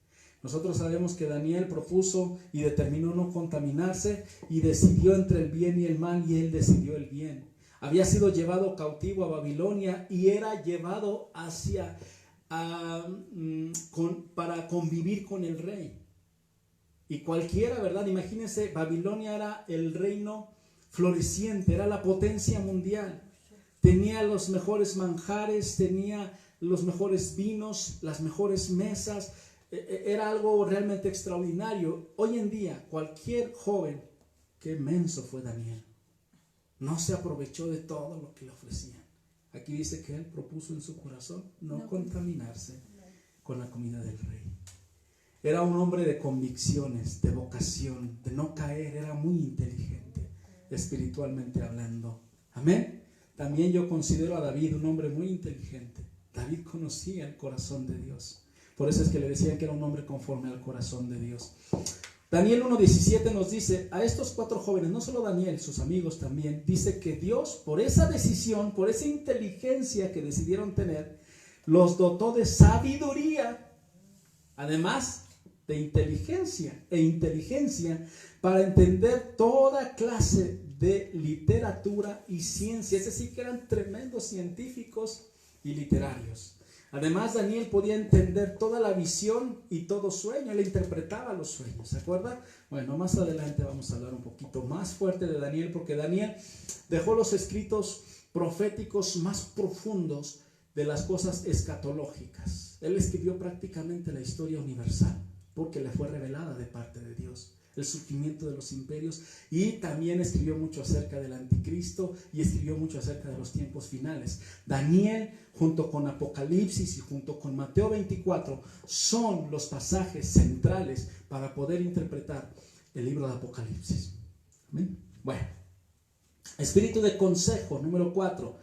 Speaker 1: Nosotros sabemos que Daniel propuso y determinó no contaminarse y decidió entre el bien y el mal, y él decidió el bien. Había sido llevado cautivo a Babilonia y era llevado para convivir con el rey. Y cualquiera, ¿verdad? Imagínense, Babilonia era el reino floreciente, era la potencia mundial. Tenía los mejores manjares, tenía los mejores vinos, las mejores mesas. Era algo realmente extraordinario. Hoy en día, cualquier joven, qué menso fue Daniel. No se aprovechó de todo lo que le ofrecían. Aquí dice que él propuso en su corazón no contaminarse con la comida del rey. Era un hombre de convicciones, de vocación, de no caer. Era muy inteligente, espiritualmente hablando. Amén. También yo considero a David un hombre muy inteligente. David conocía el corazón de Dios. Por eso es que le decían que era un hombre conforme al corazón de Dios. Daniel 1:17 nos dice, a estos 4 jóvenes, no solo Daniel, sus amigos también, dice que Dios, por esa decisión, por esa inteligencia que decidieron tener, los dotó de sabiduría, además de inteligencia para entender toda clase de literatura y ciencia. Es decir, que eran tremendos científicos y literarios. Además, Daniel podía entender toda la visión y todo sueño. Él interpretaba los sueños, ¿se acuerda? Bueno, más adelante vamos a hablar un poquito más fuerte de Daniel, porque Daniel dejó los escritos proféticos más profundos de las cosas escatológicas. Él escribió prácticamente la historia universal, porque le fue revelada de parte de Dios, el surgimiento de los imperios, y también escribió mucho acerca del anticristo y escribió mucho acerca de los tiempos finales. Daniel, junto con Apocalipsis y junto con Mateo 24, son los pasajes centrales para poder interpretar el libro de Apocalipsis. ¿Amén? Bueno, espíritu de consejo, número 4.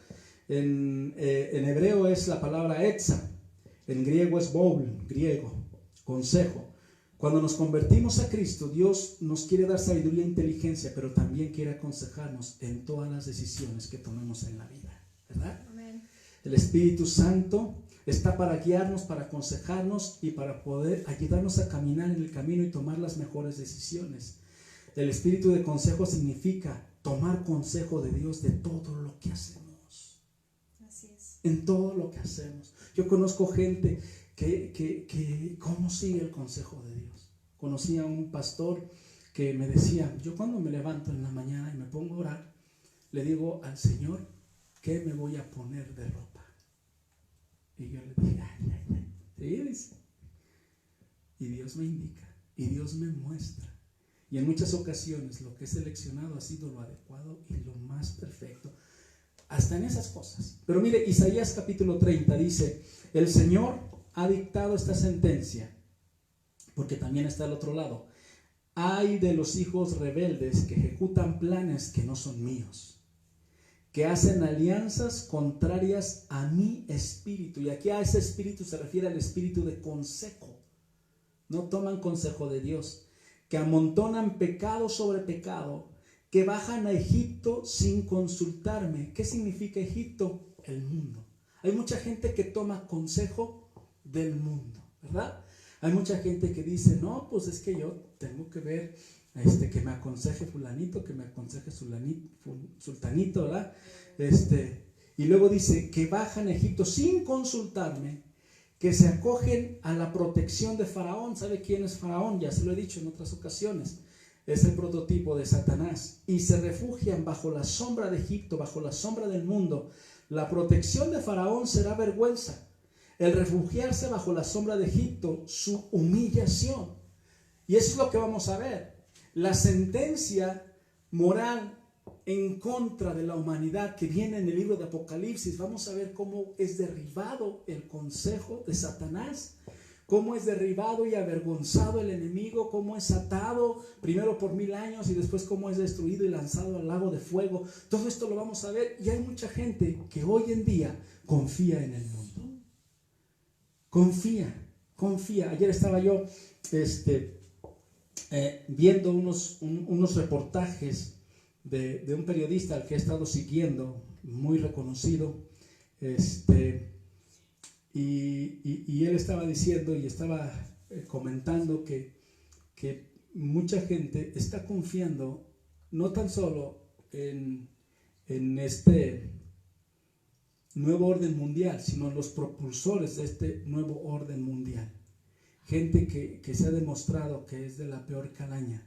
Speaker 1: En hebreo es la palabra etza, en griego es boul, griego, consejo. Cuando nos convertimos a Cristo, Dios nos quiere dar sabiduría e inteligencia, pero también quiere aconsejarnos en todas las decisiones que tomemos en la vida, ¿verdad? Amén. El Espíritu Santo está para guiarnos, para aconsejarnos y para poder ayudarnos a caminar en el camino y tomar las mejores decisiones. El espíritu de consejo significa tomar consejo de Dios de todo lo que hacemos. Así es. En todo lo que hacemos. Yo conozco gente que ¿cómo sigue el consejo de Dios? Conocí a un pastor que me decía, yo cuando me levanto en la mañana y me pongo a orar, le digo al Señor, ¿qué me voy a poner de ropa? Y yo le dije, sí, dice. Y Dios me indica, y Dios me muestra. Y en muchas ocasiones lo que he seleccionado ha sido lo adecuado y lo más perfecto, hasta en esas cosas. Pero mire, Isaías capítulo 30 dice, el Señor ha dictado esta sentencia, porque también está al otro lado. Ay de los hijos rebeldes que ejecutan planes que no son míos, que hacen alianzas contrarias a mi espíritu. Y aquí a ese espíritu se refiere al espíritu de consejo. No toman consejo de Dios. Que amontonan pecado sobre pecado, que bajan a Egipto sin consultarme. ¿Qué significa Egipto? El mundo. Hay mucha gente que toma consejo del mundo, ¿verdad? Hay mucha gente que dice, no, pues es que yo tengo que ver, que me aconseje fulanito, que me aconseje sultanito, ¿verdad? Y luego dice, que bajan a Egipto sin consultarme, que se acogen a la protección de Faraón. ¿Sabe quién es Faraón? Ya se lo he dicho en otras ocasiones. Es el prototipo de Satanás. Y se refugian bajo la sombra de Egipto, bajo la sombra del mundo. La protección de Faraón será vergüenza. El refugiarse bajo la sombra de Egipto, su humillación. Y eso es lo que vamos a ver. La sentencia moral en contra de la humanidad que viene en el libro de Apocalipsis. Vamos a ver cómo es derribado el consejo de Satanás, cómo es derribado y avergonzado el enemigo, cómo es atado primero por 1000 años y después cómo es destruido y lanzado al lago de fuego. Todo esto lo vamos a ver, y hay mucha gente que hoy en día confía en el mundo. Confía. Ayer estaba yo viendo unos reportajes de un periodista al que he estado siguiendo, muy reconocido, y él estaba diciendo y estaba comentando que mucha gente está confiando no tan solo en este nuevo orden mundial, sino en los propulsores de este nuevo orden mundial. Gente que se ha demostrado que es de la peor calaña,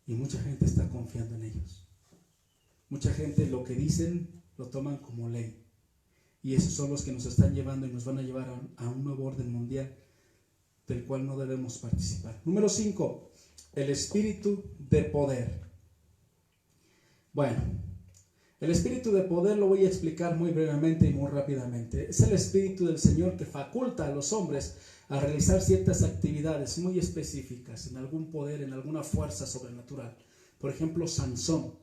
Speaker 1: y mucha gente está confiando en ellos. Mucha gente lo que dicen lo toman como ley, y esos son los que nos están llevando y nos van a llevar a un nuevo orden mundial del cual no debemos participar. Número 5, el espíritu de poder. Bueno, el espíritu de poder lo voy a explicar muy brevemente y muy rápidamente. Es el espíritu del Señor que faculta a los hombres a realizar ciertas actividades muy específicas, en algún poder, en alguna fuerza sobrenatural. Por ejemplo, Sansón.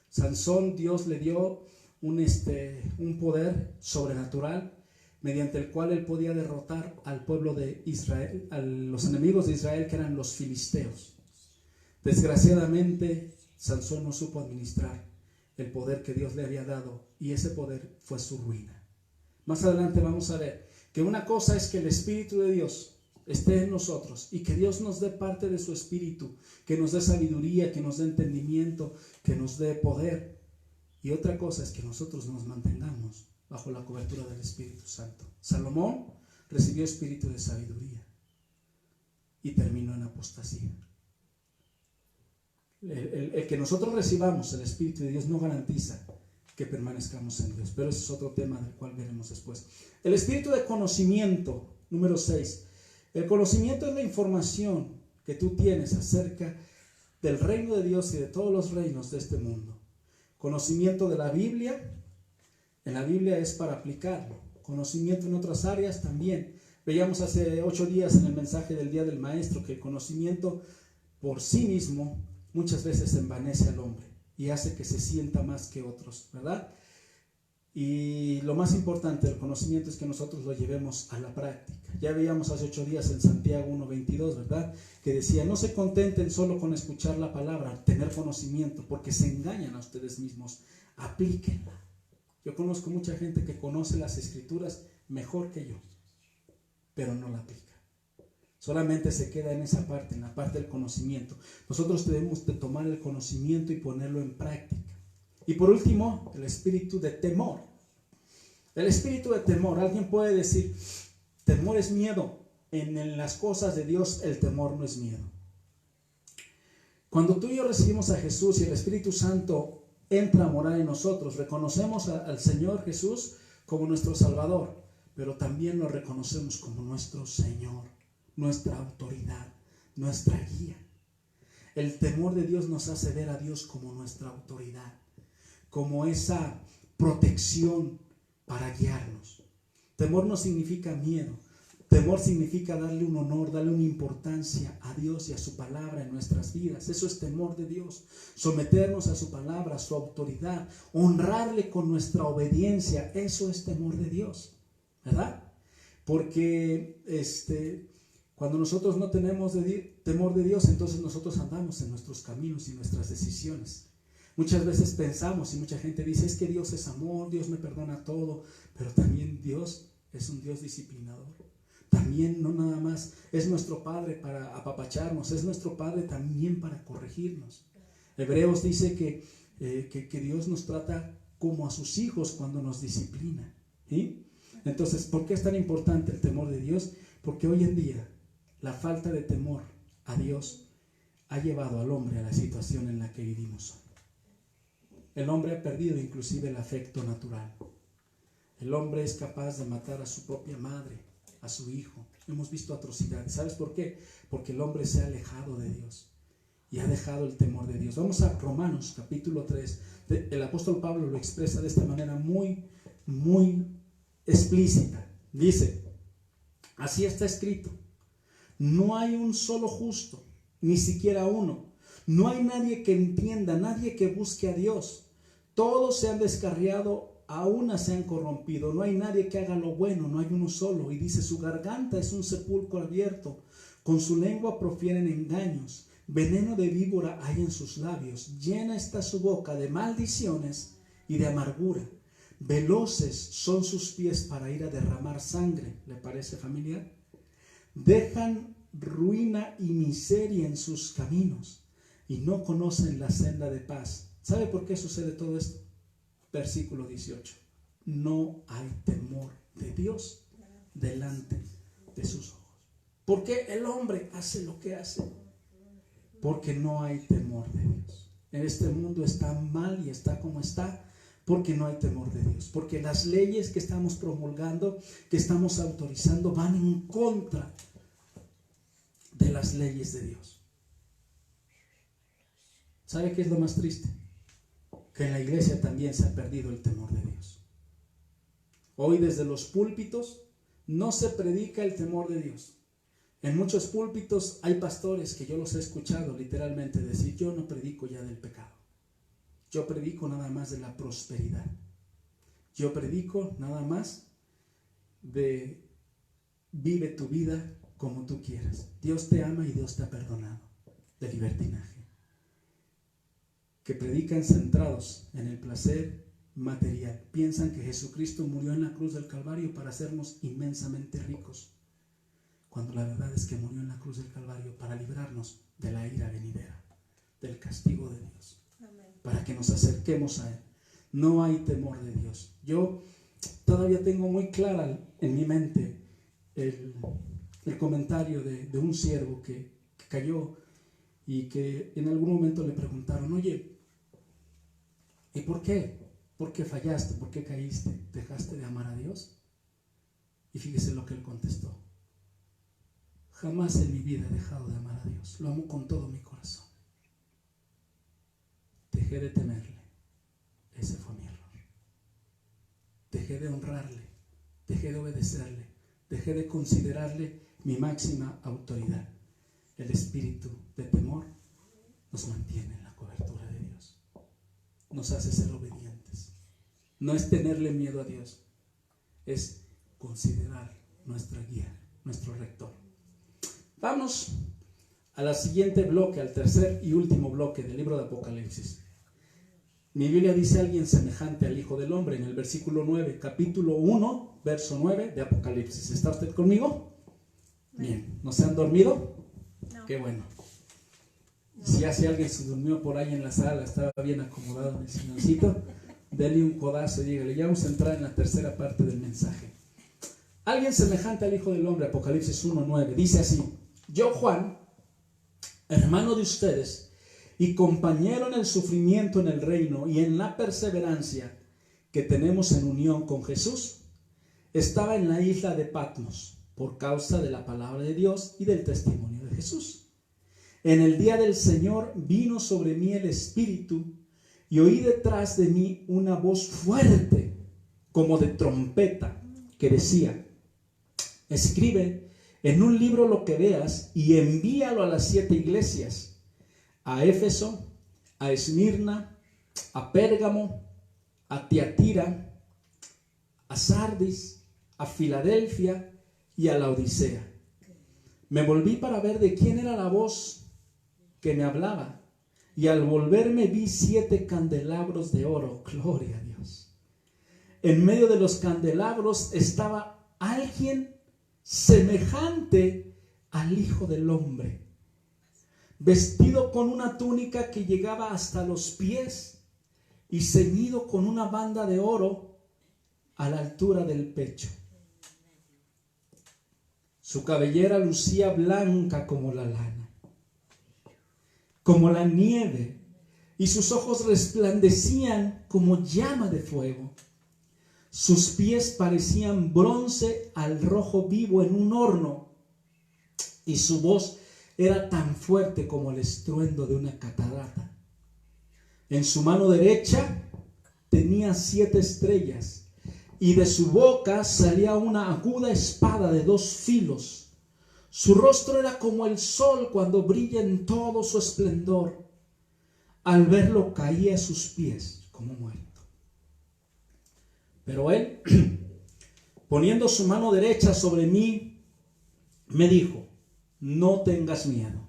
Speaker 1: Sansón, Dios le dio un poder sobrenatural mediante el cual él podía derrotar al pueblo de Israel, a los enemigos de Israel, que eran los filisteos. Desgraciadamente, Sansón no supo administrar el poder que Dios le había dado, y ese poder fue su ruina. Más adelante vamos a ver que una cosa es que el Espíritu de Dios esté en nosotros y que Dios nos dé parte de su Espíritu, que nos dé sabiduría, que nos dé entendimiento, que nos dé poder. Y otra cosa es que nosotros nos mantengamos bajo la cobertura del Espíritu Santo. Salomón recibió espíritu de sabiduría y terminó en apostasía. El que nosotros recibamos el Espíritu de Dios no garantiza que permanezcamos en Dios, pero ese es otro tema del cual veremos después. El espíritu de conocimiento, número 6. El conocimiento es la información que tú tienes acerca del reino de Dios y de todos los reinos de este mundo. Conocimiento de la Biblia, en la Biblia es para aplicarlo. Conocimiento en otras áreas también. Veíamos hace 8 días en el mensaje del Día del Maestro que el conocimiento por sí mismo muchas veces envanece al hombre y hace que se sienta más que otros, ¿verdad? Y lo más importante del conocimiento es que nosotros lo llevemos a la práctica. Ya veíamos hace 8 días en Santiago 1:22, ¿verdad? Que decía, no se contenten solo con escuchar la palabra, tener conocimiento, porque se engañan a ustedes mismos. Aplíquenla. Yo conozco mucha gente que conoce las Escrituras mejor que yo, pero no la aplica. Solamente se queda en esa parte, en la parte del conocimiento. Nosotros debemos de tomar el conocimiento y ponerlo en práctica. Y por último, el espíritu de temor. El espíritu de temor, alguien puede decir, temor es miedo. En las cosas de Dios el temor no es miedo. Cuando tú y yo recibimos a Jesús y el Espíritu Santo entra a morar en nosotros, reconocemos al Señor Jesús como nuestro Salvador, pero también lo reconocemos como nuestro Señor, nuestra autoridad, nuestra guía. El temor de Dios nos hace ver a Dios como nuestra autoridad, como esa protección para guiarnos. Temor no significa miedo. Temor significa darle un honor, darle una importancia a Dios y a su palabra en nuestras vidas. Eso es temor de Dios. Someternos a su palabra, a su autoridad, honrarle con nuestra obediencia. Eso es temor de Dios, ¿verdad? Porque cuando nosotros no tenemos temor de Dios, entonces nosotros andamos en nuestros caminos y nuestras decisiones. Muchas veces pensamos y mucha gente dice, es que Dios es amor, Dios me perdona todo, pero también Dios es un Dios disciplinador. También no nada más es nuestro Padre para apapacharnos, es nuestro Padre también para corregirnos. Hebreos dice que Dios nos trata como a sus hijos cuando nos disciplina, ¿sí? Entonces, ¿por qué es tan importante el temor de Dios? Porque hoy en día la falta de temor a Dios ha llevado al hombre a la situación en la que vivimos hoy. El hombre ha perdido inclusive el afecto natural. El hombre es capaz de matar a su propia madre, a su hijo. Hemos visto atrocidades. ¿Sabes por qué? Porque el hombre se ha alejado de Dios y ha dejado el temor de Dios. Vamos a Romanos capítulo 3. El apóstol Pablo lo expresa de esta manera muy, muy explícita. Dice, así está escrito, no hay un solo justo, ni siquiera uno. No hay nadie que entienda, nadie que busque a Dios. Todos se han descarriado, a una se han corrompido. No hay nadie que haga lo bueno, no hay uno solo. Y dice, su garganta es un sepulcro abierto, con su lengua profieren engaños. Veneno de víbora hay en sus labios. Llena está su boca de maldiciones y de amargura. Veloces son sus pies para ir a derramar sangre. ¿Le parece familiar? Dejan ruina y miseria en sus caminos y no conocen la senda de paz. ¿Sabe por qué sucede todo esto? Versículo 18. No hay temor de Dios delante de sus ojos. ¿Por qué el hombre hace lo que hace? Porque no hay temor de Dios. En este mundo está mal y está como está porque no hay temor de Dios. Porque las leyes que estamos promulgando, que estamos autorizando, van en contra de las leyes de Dios. ¿Sabe qué es lo más triste? Que en la iglesia también se ha perdido el temor de Dios. Hoy desde los púlpitos no se predica el temor de Dios. En muchos púlpitos hay pastores que yo los he escuchado literalmente decir, yo no predico ya del pecado. Yo predico nada más de la prosperidad. Yo predico nada más de vive tu vida como tú quieras. Dios te ama y Dios te ha perdonado. De libertinaje. que predican centrados en el placer material. Piensan que Jesucristo murió en la cruz del Calvario para hacernos inmensamente ricos, cuando la verdad es que murió en la cruz del Calvario para librarnos de la ira venidera, del castigo de Dios. Amén. Para que nos acerquemos a Él. No hay temor de Dios. Yo todavía tengo muy clara en mi mente el comentario de un siervo que cayó y que en algún momento le preguntaron: oye, ¿y por qué? ¿Por qué fallaste? ¿Por qué caíste? ¿Dejaste de amar a Dios? Y fíjese lo que él contestó: jamás en mi vida he dejado de amar a Dios. Lo amo con todo mi corazón. Dejé de temerle. Ese fue mi error. Dejé de honrarle. Dejé de obedecerle. Dejé de considerarle mi máxima autoridad. El espíritu de temor nos mantiene en la cobertura de Dios. Nos hace ser obedientes. No es tenerle miedo a Dios, es considerar nuestra guía, nuestro rector. Vamos al siguiente bloque, al tercer y último bloque del libro de Apocalipsis. Mi Biblia dice: alguien semejante al Hijo del Hombre, en el versículo 9, capítulo 1, verso 9 de Apocalipsis. ¿Está usted conmigo? Bien. ¿No se han dormido? No. Qué bueno. Si hace alguien se durmió por ahí en la sala, estaba bien acomodado en el silloncito, dele un codazo y dígale: ya vamos a entrar en la tercera parte del mensaje. Alguien semejante al Hijo del Hombre, Apocalipsis 1:9, dice así: yo, Juan, hermano de ustedes y compañero en el sufrimiento en el reino y en la perseverancia que tenemos en unión con Jesús, estaba en la isla de Patmos por causa de la palabra de Dios y del testimonio de Jesús. En el día del Señor vino sobre mí el Espíritu y oí detrás de mí una voz fuerte como de trompeta que decía: escribe en un libro lo que veas y envíalo a las 7 iglesias: a Éfeso, a Esmirna, a Pérgamo, a Tiatira, a Sardis, a Filadelfia y a la Odisea. Me volví para ver de quién era la voz que me hablaba, y al volverme vi 7 candelabros de oro. Gloria a Dios. En medio de los candelabros estaba alguien semejante al Hijo del Hombre, vestido con una túnica que llegaba hasta los pies y ceñido con una banda de oro a la altura del pecho. Su cabellera lucía blanca como la lana, como la nieve, y sus ojos resplandecían como llama de fuego. Sus pies parecían bronce al rojo vivo en un horno, y su voz era tan fuerte como el estruendo de una catarata. En su mano derecha tenía 7 estrellas, y de su boca salía una aguda espada de 2 filos. Su rostro era como el sol cuando brilla en todo su esplendor. Al verlo caía a sus pies como muerto. Pero él, poniendo su mano derecha sobre mí, me dijo: no tengas miedo.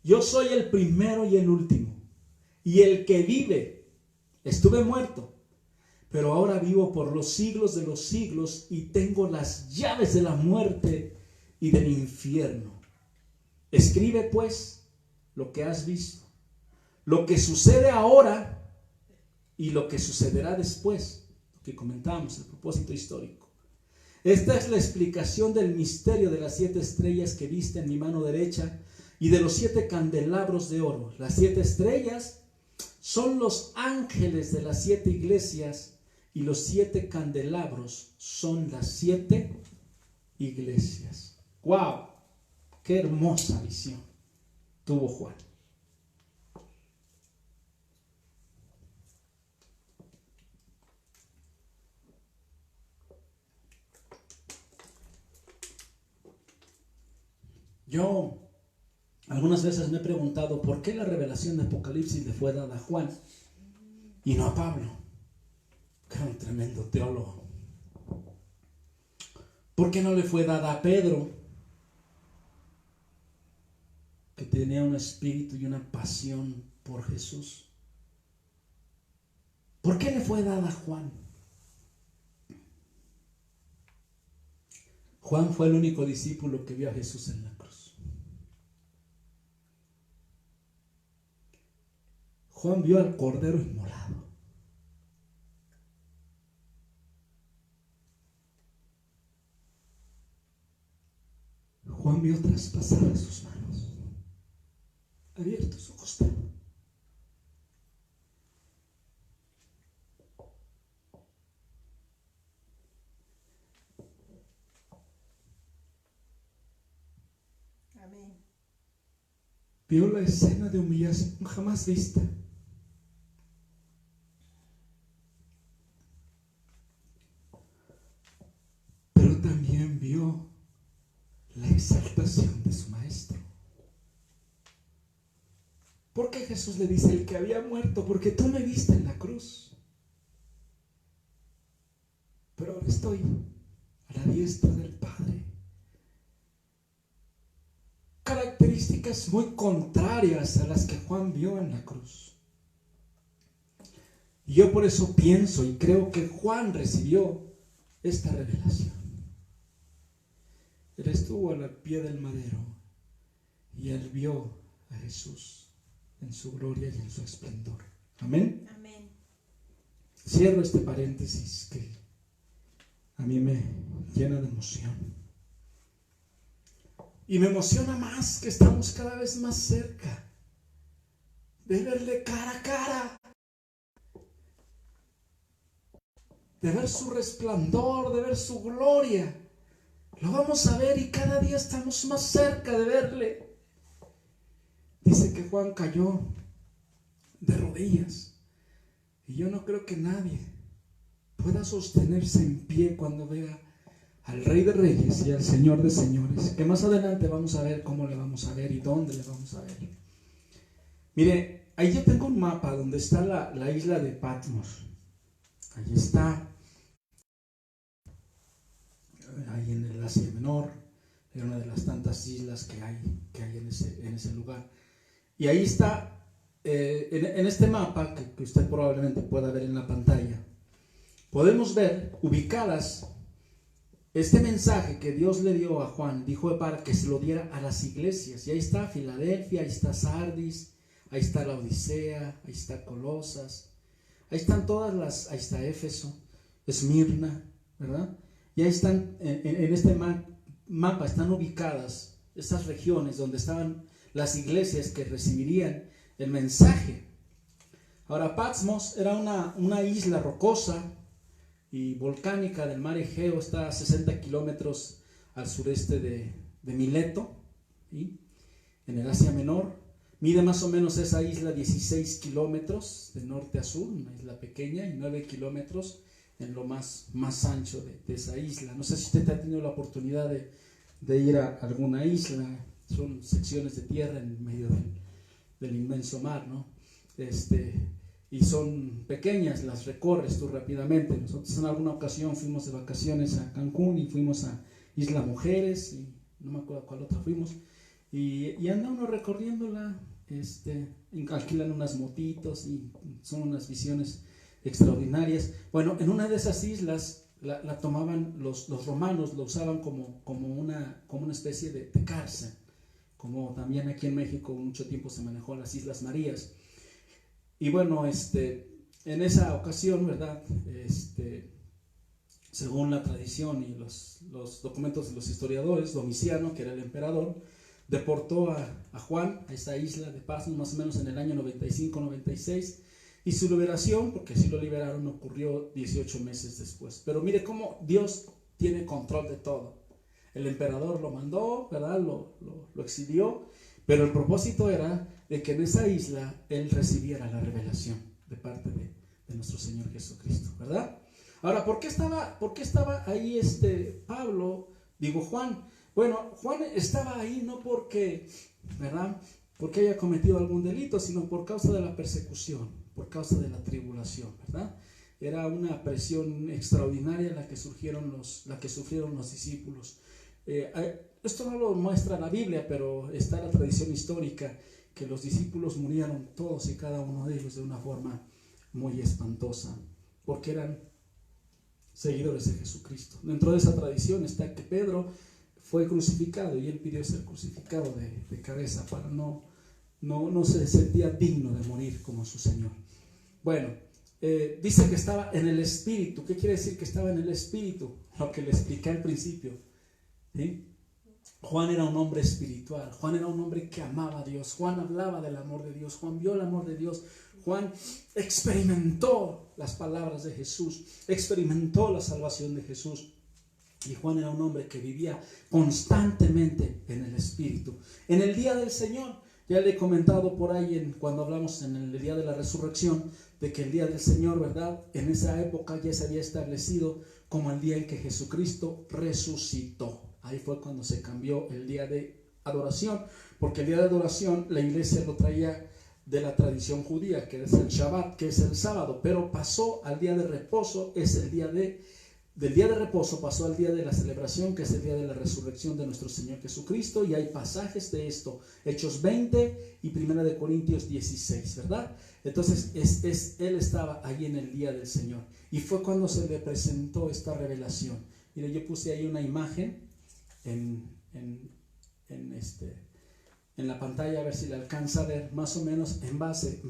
Speaker 1: Yo soy el primero y el último, y el que vive. Estuve muerto, pero ahora vivo por los siglos de los siglos, y tengo las llaves de la muerte y del infierno. Escribe pues lo que has visto, lo que sucede ahora y lo que sucederá después, lo que comentábamos, el propósito histórico. Esta es la explicación del misterio de las 7 estrellas que viste en mi mano derecha y de los 7 candelabros de oro. Las 7 estrellas son los ángeles de las 7 iglesias, y los 7 candelabros son las 7 iglesias. ¡Wow! ¡Qué hermosa visión tuvo Juan! Yo algunas veces me he preguntado por qué la revelación de Apocalipsis le fue dada a Juan y no a Pablo, que era un tremendo teólogo. ¿Por qué no le fue dada a Pedro, que tenía un espíritu y una pasión por Jesús? ¿Por qué le fue dada a Juan? Juan fue el único discípulo que vio a Jesús en la cruz. Juan vio al Cordero inmolado. Juan vio traspasadas sus manos, abierto su costado.
Speaker 2: Amén.
Speaker 1: Vio la escena de humillación jamás vista. Pero también vio la exaltación de su maestro. ¿Por qué Jesús le dice el que había muerto? Porque tú me viste en la cruz, pero ahora estoy a la diestra del Padre. Características muy contrarias a las que Juan vio en la cruz. Y yo por eso pienso y creo que Juan recibió esta revelación. Él estuvo al pie del madero y él vio a Jesús en su gloria y en su esplendor. Amén.
Speaker 2: Amén.
Speaker 1: Cierro este paréntesis que a mí me llena de emoción. Y me emociona más que estamos cada vez más cerca de verle cara a cara, de ver su resplandor, de ver su gloria. Lo vamos a ver y cada día estamos más cerca de verle. Dice que Juan cayó de rodillas. Y yo no creo que nadie pueda sostenerse en pie cuando vea al Rey de Reyes y al Señor de Señores, que más adelante vamos a ver cómo le vamos a ver y dónde le vamos a ver. Mire, ahí yo tengo un mapa donde está la isla de Patmos. Ahí está, ahí en el Asia Menor, es una de las tantas islas que hay en ese lugar. Y ahí está, en este mapa, que usted probablemente pueda ver en la pantalla, podemos ver ubicadas este mensaje que Dios le dio a Juan. Dijo para que se lo diera a las iglesias. Y ahí está Filadelfia, ahí está Sardis, ahí está la Odisea, ahí está Colosas, ahí están ahí está Éfeso, Esmirna, ¿verdad? Y ahí están, en este mapa están ubicadas estas regiones donde estaban las iglesias que recibirían el mensaje. Ahora, Patmos era una isla rocosa y volcánica del mar Egeo. Está a 60 kilómetros al sureste de Mileto, ¿sí? En el Asia Menor. Mide más o menos esa isla 16 kilómetros de norte a sur, una isla pequeña, y 9 kilómetros en lo más ancho de esa isla. No sé si usted ha tenido la oportunidad de ir a alguna isla. Son secciones de tierra en medio del inmenso mar, ¿no? Y son pequeñas, las recorres tú rápidamente. Nosotros en alguna ocasión fuimos de vacaciones a Cancún y fuimos a Isla Mujeres, y no me acuerdo cuál otra fuimos, y anda uno recorriéndola, alquilan unas motitos y son unas visiones extraordinarias. Bueno, en una de esas islas la tomaban los romanos, lo usaban como una especie de cárcel, como también aquí en México mucho tiempo se manejó las Islas Marías. Y bueno, en esa ocasión, ¿verdad? Según la tradición y los documentos de los historiadores, Domiciano, que era el emperador, deportó a Juan a esa isla de Patmos más o menos en el año 95-96, y su liberación, porque así lo liberaron, ocurrió 18 meses después. Pero mire cómo Dios tiene control de todo. El emperador lo mandó, ¿verdad? Lo exilió, pero el propósito era de que en esa isla él recibiera la revelación de parte de nuestro Señor Jesucristo, ¿verdad? Ahora, ¿por qué estaba ahí Juan? Bueno, Juan estaba ahí no porque, ¿verdad?, porque haya cometido algún delito, sino por causa de la persecución, por causa de la tribulación, ¿verdad? Era una presión extraordinaria la que sufrieron los discípulos. Esto no lo muestra la Biblia, pero está la tradición histórica que los discípulos murieron todos y cada uno de ellos de una forma muy espantosa, porque eran seguidores de Jesucristo. Dentro de esa tradición está que Pedro fue crucificado y él pidió ser crucificado de cabeza para no se sentía digno de morir como su Señor. Bueno, dice que estaba en el Espíritu. ¿Qué quiere decir que estaba en el Espíritu? Lo que le expliqué al principio, ¿sí? Juan era un hombre espiritual. Juan era un hombre que amaba a Dios. Juan hablaba del amor de Dios. Juan vio el amor de Dios. Juan experimentó las palabras de Jesús, experimentó la salvación de Jesús. Y Juan era un hombre que vivía constantemente en el Espíritu. En el día del Señor, ya le he comentado por ahí cuando hablamos en el día de la resurrección, de que el día del Señor, ¿verdad? En esa época ya se había establecido como el día en que Jesucristo resucitó. Ahí fue cuando se cambió el día de adoración, porque el día de adoración la iglesia lo traía de la tradición judía, que es el Shabbat, que es el sábado, pero pasó al día de reposo, es el día del día de reposo pasó al día de la celebración, que es el día de la resurrección de nuestro Señor Jesucristo, y hay pasajes de esto, Hechos 20 y 1 Corintios 16, ¿verdad? Entonces él estaba ahí en el día del Señor, y fue cuando se le presentó esta revelación. Mire, yo puse ahí una imagen en la pantalla, a ver si la alcanza a ver, más o menos en base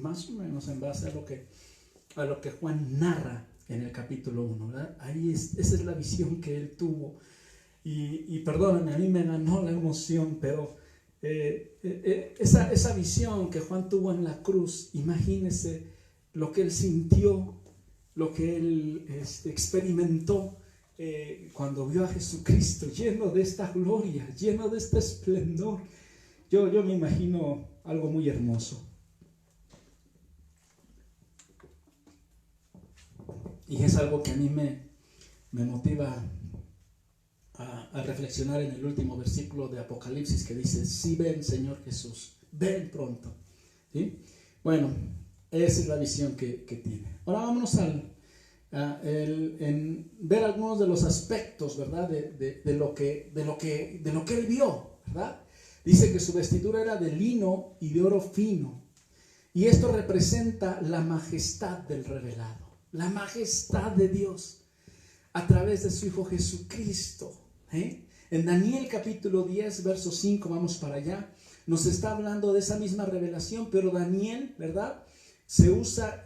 Speaker 1: a lo que Juan narra en el capítulo 1, ¿verdad? Ahí esa es la visión que él tuvo. Y perdónenme, a mí me ganó la emoción, pero esa visión que Juan tuvo en la cruz, imagínense lo que él sintió, lo que él experimentó cuando vio a Jesucristo lleno de esta gloria, lleno de este esplendor. Yo me imagino algo muy hermoso. Y es algo que a mí me motiva a reflexionar en el último versículo de Apocalipsis, que dice: sí, ven, Señor Jesús, ven pronto. ¿Sí? Bueno, esa es la visión que tiene. Ahora vámonos en ver algunos de los aspectos, ¿verdad? De lo que él vio, ¿verdad? Dice que su vestidura era de lino y de oro fino, y esto representa la majestad del revelado. La majestad de Dios a través de su Hijo Jesucristo. En Daniel capítulo 10, verso 5, vamos para allá, nos está hablando de esa misma revelación, pero Daniel, ¿verdad?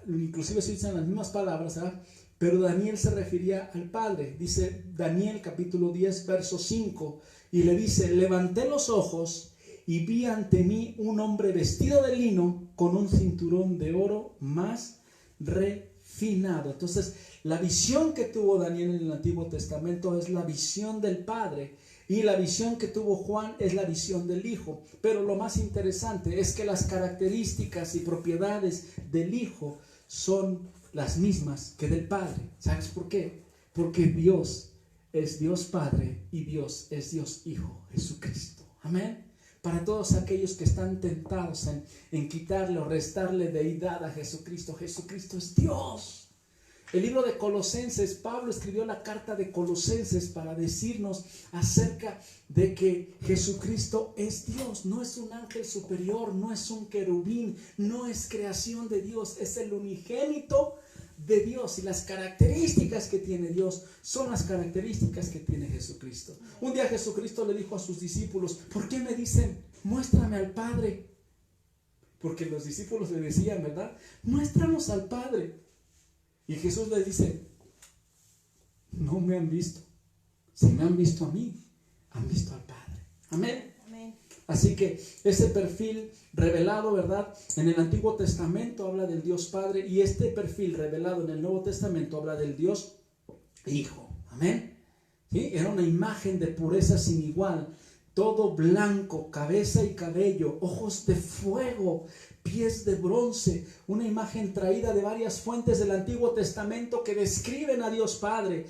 Speaker 1: Inclusive se usan las mismas palabras, ¿verdad? Pero Daniel se refería al Padre. Dice Daniel capítulo 10, verso 5, y le dice: levanté los ojos y vi ante mí un hombre vestido de lino con un cinturón de oro más refinado. Entonces, la visión que tuvo Daniel en el Antiguo Testamento es la visión del Padre, y la visión que tuvo Juan es la visión del Hijo. Pero lo más interesante es que las características y propiedades del Hijo son las mismas que del Padre. ¿Sabes por qué? Porque Dios es Dios Padre y Dios es Dios Hijo, Jesucristo. Amén. Para todos aquellos que están tentados en quitarle o restarle deidad a Jesucristo, Jesucristo es Dios. El libro de Colosenses, Pablo escribió la carta de Colosenses para decirnos acerca de que Jesucristo es Dios. No es un ángel superior, no es un querubín, no es creación de Dios, es el unigénito de Dios, y las características que tiene Dios son las características que tiene Jesucristo. Un día Jesucristo le dijo a sus discípulos: ¿por qué me dicen, muéstrame al Padre? Porque los discípulos le decían, ¿verdad? Muéstranos al Padre. Y Jesús les dice: no me han visto. Si me han visto a mí, han visto al Padre. Amén.
Speaker 2: Amén.
Speaker 1: Así que ese perfil revelado, ¿verdad? En el Antiguo Testamento habla del Dios Padre, y este perfil revelado en el Nuevo Testamento habla del Dios Hijo. Amén. ¿Sí? Era una imagen de pureza sin igual, todo blanco, cabeza y cabello, ojos de fuego, pies de bronce, una imagen traída de varias fuentes del Antiguo Testamento que describen a Dios Padre.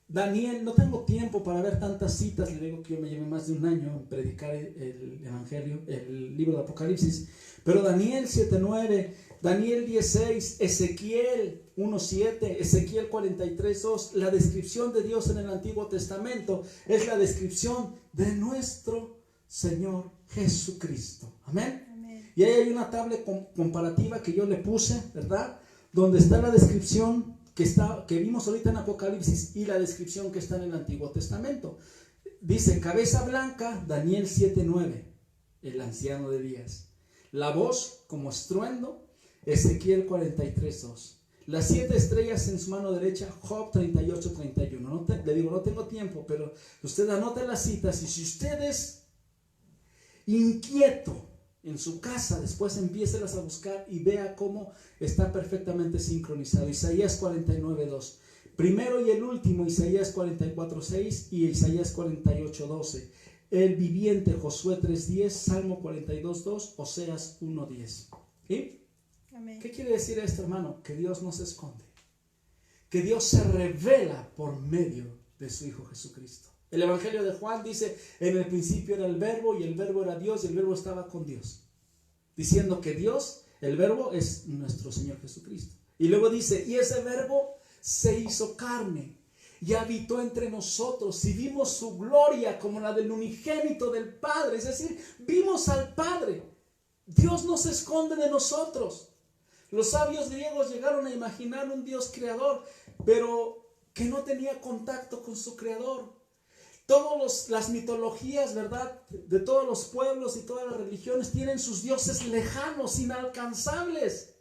Speaker 1: Daniel, no tengo tiempo para ver tantas citas, le digo que yo me llevé más de un año en predicar el Evangelio, el libro de Apocalipsis, pero Daniel 7:9, Daniel 10:6, Ezequiel 1:7, Ezequiel 43:2, la descripción de Dios en el Antiguo Testamento es la descripción de nuestro Señor Jesucristo. Amén.
Speaker 2: Amén.
Speaker 1: Y ahí hay una tabla comparativa que yo le puse, ¿verdad? donde está la descripción que vimos ahorita en Apocalipsis y la descripción que está en el Antiguo Testamento. Dice cabeza blanca, Daniel 7:9, el anciano de días. La voz como estruendo, Ezequiel 43:2. Las 7 estrellas en su mano derecha, Job 38:31. Le digo, no tengo tiempo, pero usted anote las citas y si usted es inquieto en su casa, después empiécelas a buscar y vea cómo está perfectamente sincronizado. Isaías 49:2. Primero y el último, Isaías 44:6 y Isaías 48:12. El viviente, Josué 3:10, Salmo 42:2, Oseas 1:10. ¿Sí?
Speaker 2: Amén.
Speaker 1: ¿Qué quiere decir esto, hermano? Que Dios no se esconde. Que Dios se revela por medio de su Hijo Jesucristo. El Evangelio de Juan dice, en el principio era el Verbo y el Verbo era Dios y el Verbo estaba con Dios. Diciendo que Dios, el Verbo, es nuestro Señor Jesucristo. Y luego dice, y ese Verbo se hizo carne y habitó entre nosotros y vimos su gloria como la del unigénito del Padre. Es decir, vimos al Padre. Dios no se esconde de nosotros. Los sabios griegos llegaron a imaginar un Dios creador, pero que no tenía contacto con su creador. Todas las mitologías, ¿verdad?, de todos los pueblos y todas las religiones tienen sus dioses lejanos, inalcanzables.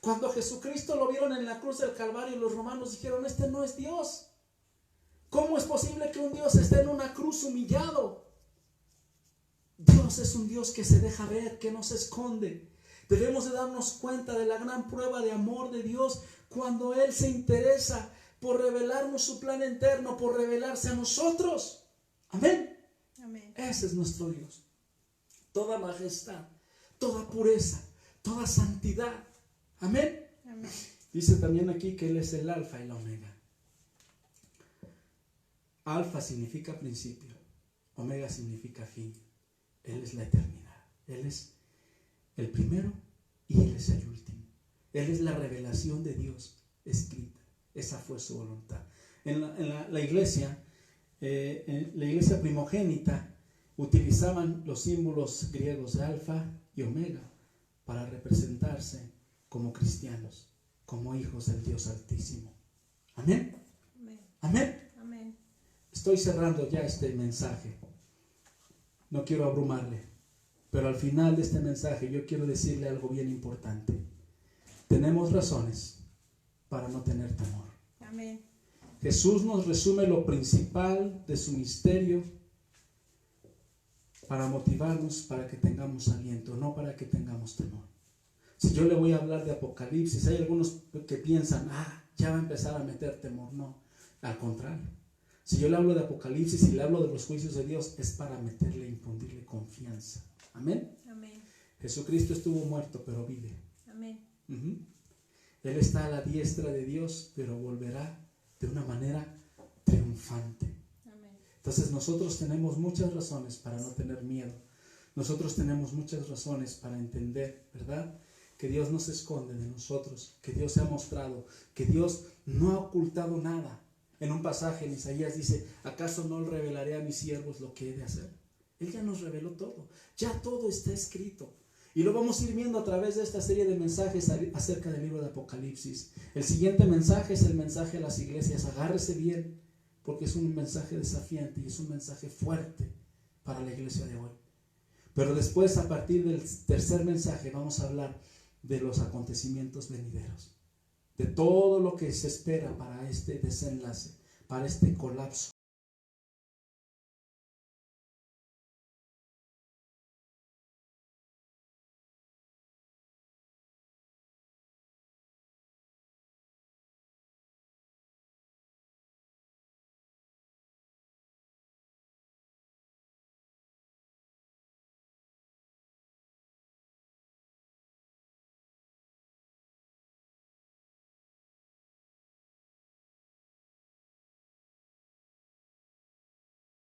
Speaker 1: Cuando Jesucristo lo vieron en la cruz del Calvario, los romanos dijeron, este no es Dios. ¿Cómo es posible que un Dios esté en una cruz humillado? Dios es un Dios que se deja ver, que no se esconde. Debemos de darnos cuenta de la gran prueba de amor de Dios cuando Él se interesa por revelarnos su plan eterno, por revelarse a nosotros. Amén.
Speaker 2: Amén.
Speaker 1: Ese es nuestro Dios. Toda majestad, toda pureza, toda santidad. Amén.
Speaker 2: Amén.
Speaker 1: Dice también aquí que Él es el alfa y la omega. Alfa significa principio, omega significa fin. Él es la eternidad. Él es el primero y Él es el último. Él es la revelación de Dios escrita. Esa fue su voluntad. En la iglesia primogénita, utilizaban los símbolos griegos de alfa y omega para representarse como cristianos, como hijos del Dios Altísimo. Amén.
Speaker 2: Amén.
Speaker 1: Amén.
Speaker 2: Amén.
Speaker 1: Estoy cerrando ya este mensaje. No quiero abrumarle, pero al final de este mensaje yo quiero decirle algo bien importante. Tenemos razones para no tener temor.
Speaker 2: Amén.
Speaker 1: Jesús nos resume lo principal de su misterio para motivarnos, para que tengamos aliento, no para que tengamos temor. Si yo le voy a hablar de Apocalipsis, hay algunos que piensan, ya va a empezar a meter temor. No, al contrario. Si yo le hablo de Apocalipsis y le hablo de los juicios de Dios, es para meterle, infundirle confianza. Amén.
Speaker 2: Amén.
Speaker 1: Jesucristo estuvo muerto, pero vive.
Speaker 2: Amén.
Speaker 1: Él está a la diestra de Dios, pero volverá de una manera triunfante.
Speaker 2: Amén.
Speaker 1: Entonces nosotros tenemos muchas razones para no tener miedo. Nosotros tenemos muchas razones para entender, ¿verdad?, que Dios no se esconde de nosotros, que Dios se ha mostrado, que Dios no ha ocultado nada. En un pasaje en Isaías dice, ¿acaso no revelaré a mis siervos lo que he de hacer? Él ya nos reveló todo, ya todo está escrito. Y lo vamos a ir viendo a través de esta serie de mensajes acerca del libro de Apocalipsis. El siguiente mensaje es el mensaje a las iglesias. Agárrese bien, porque es un mensaje desafiante y es un mensaje fuerte para la iglesia de hoy. Pero después, a partir del tercer mensaje, vamos a hablar de los acontecimientos venideros, de todo lo que se espera para este desenlace, para este colapso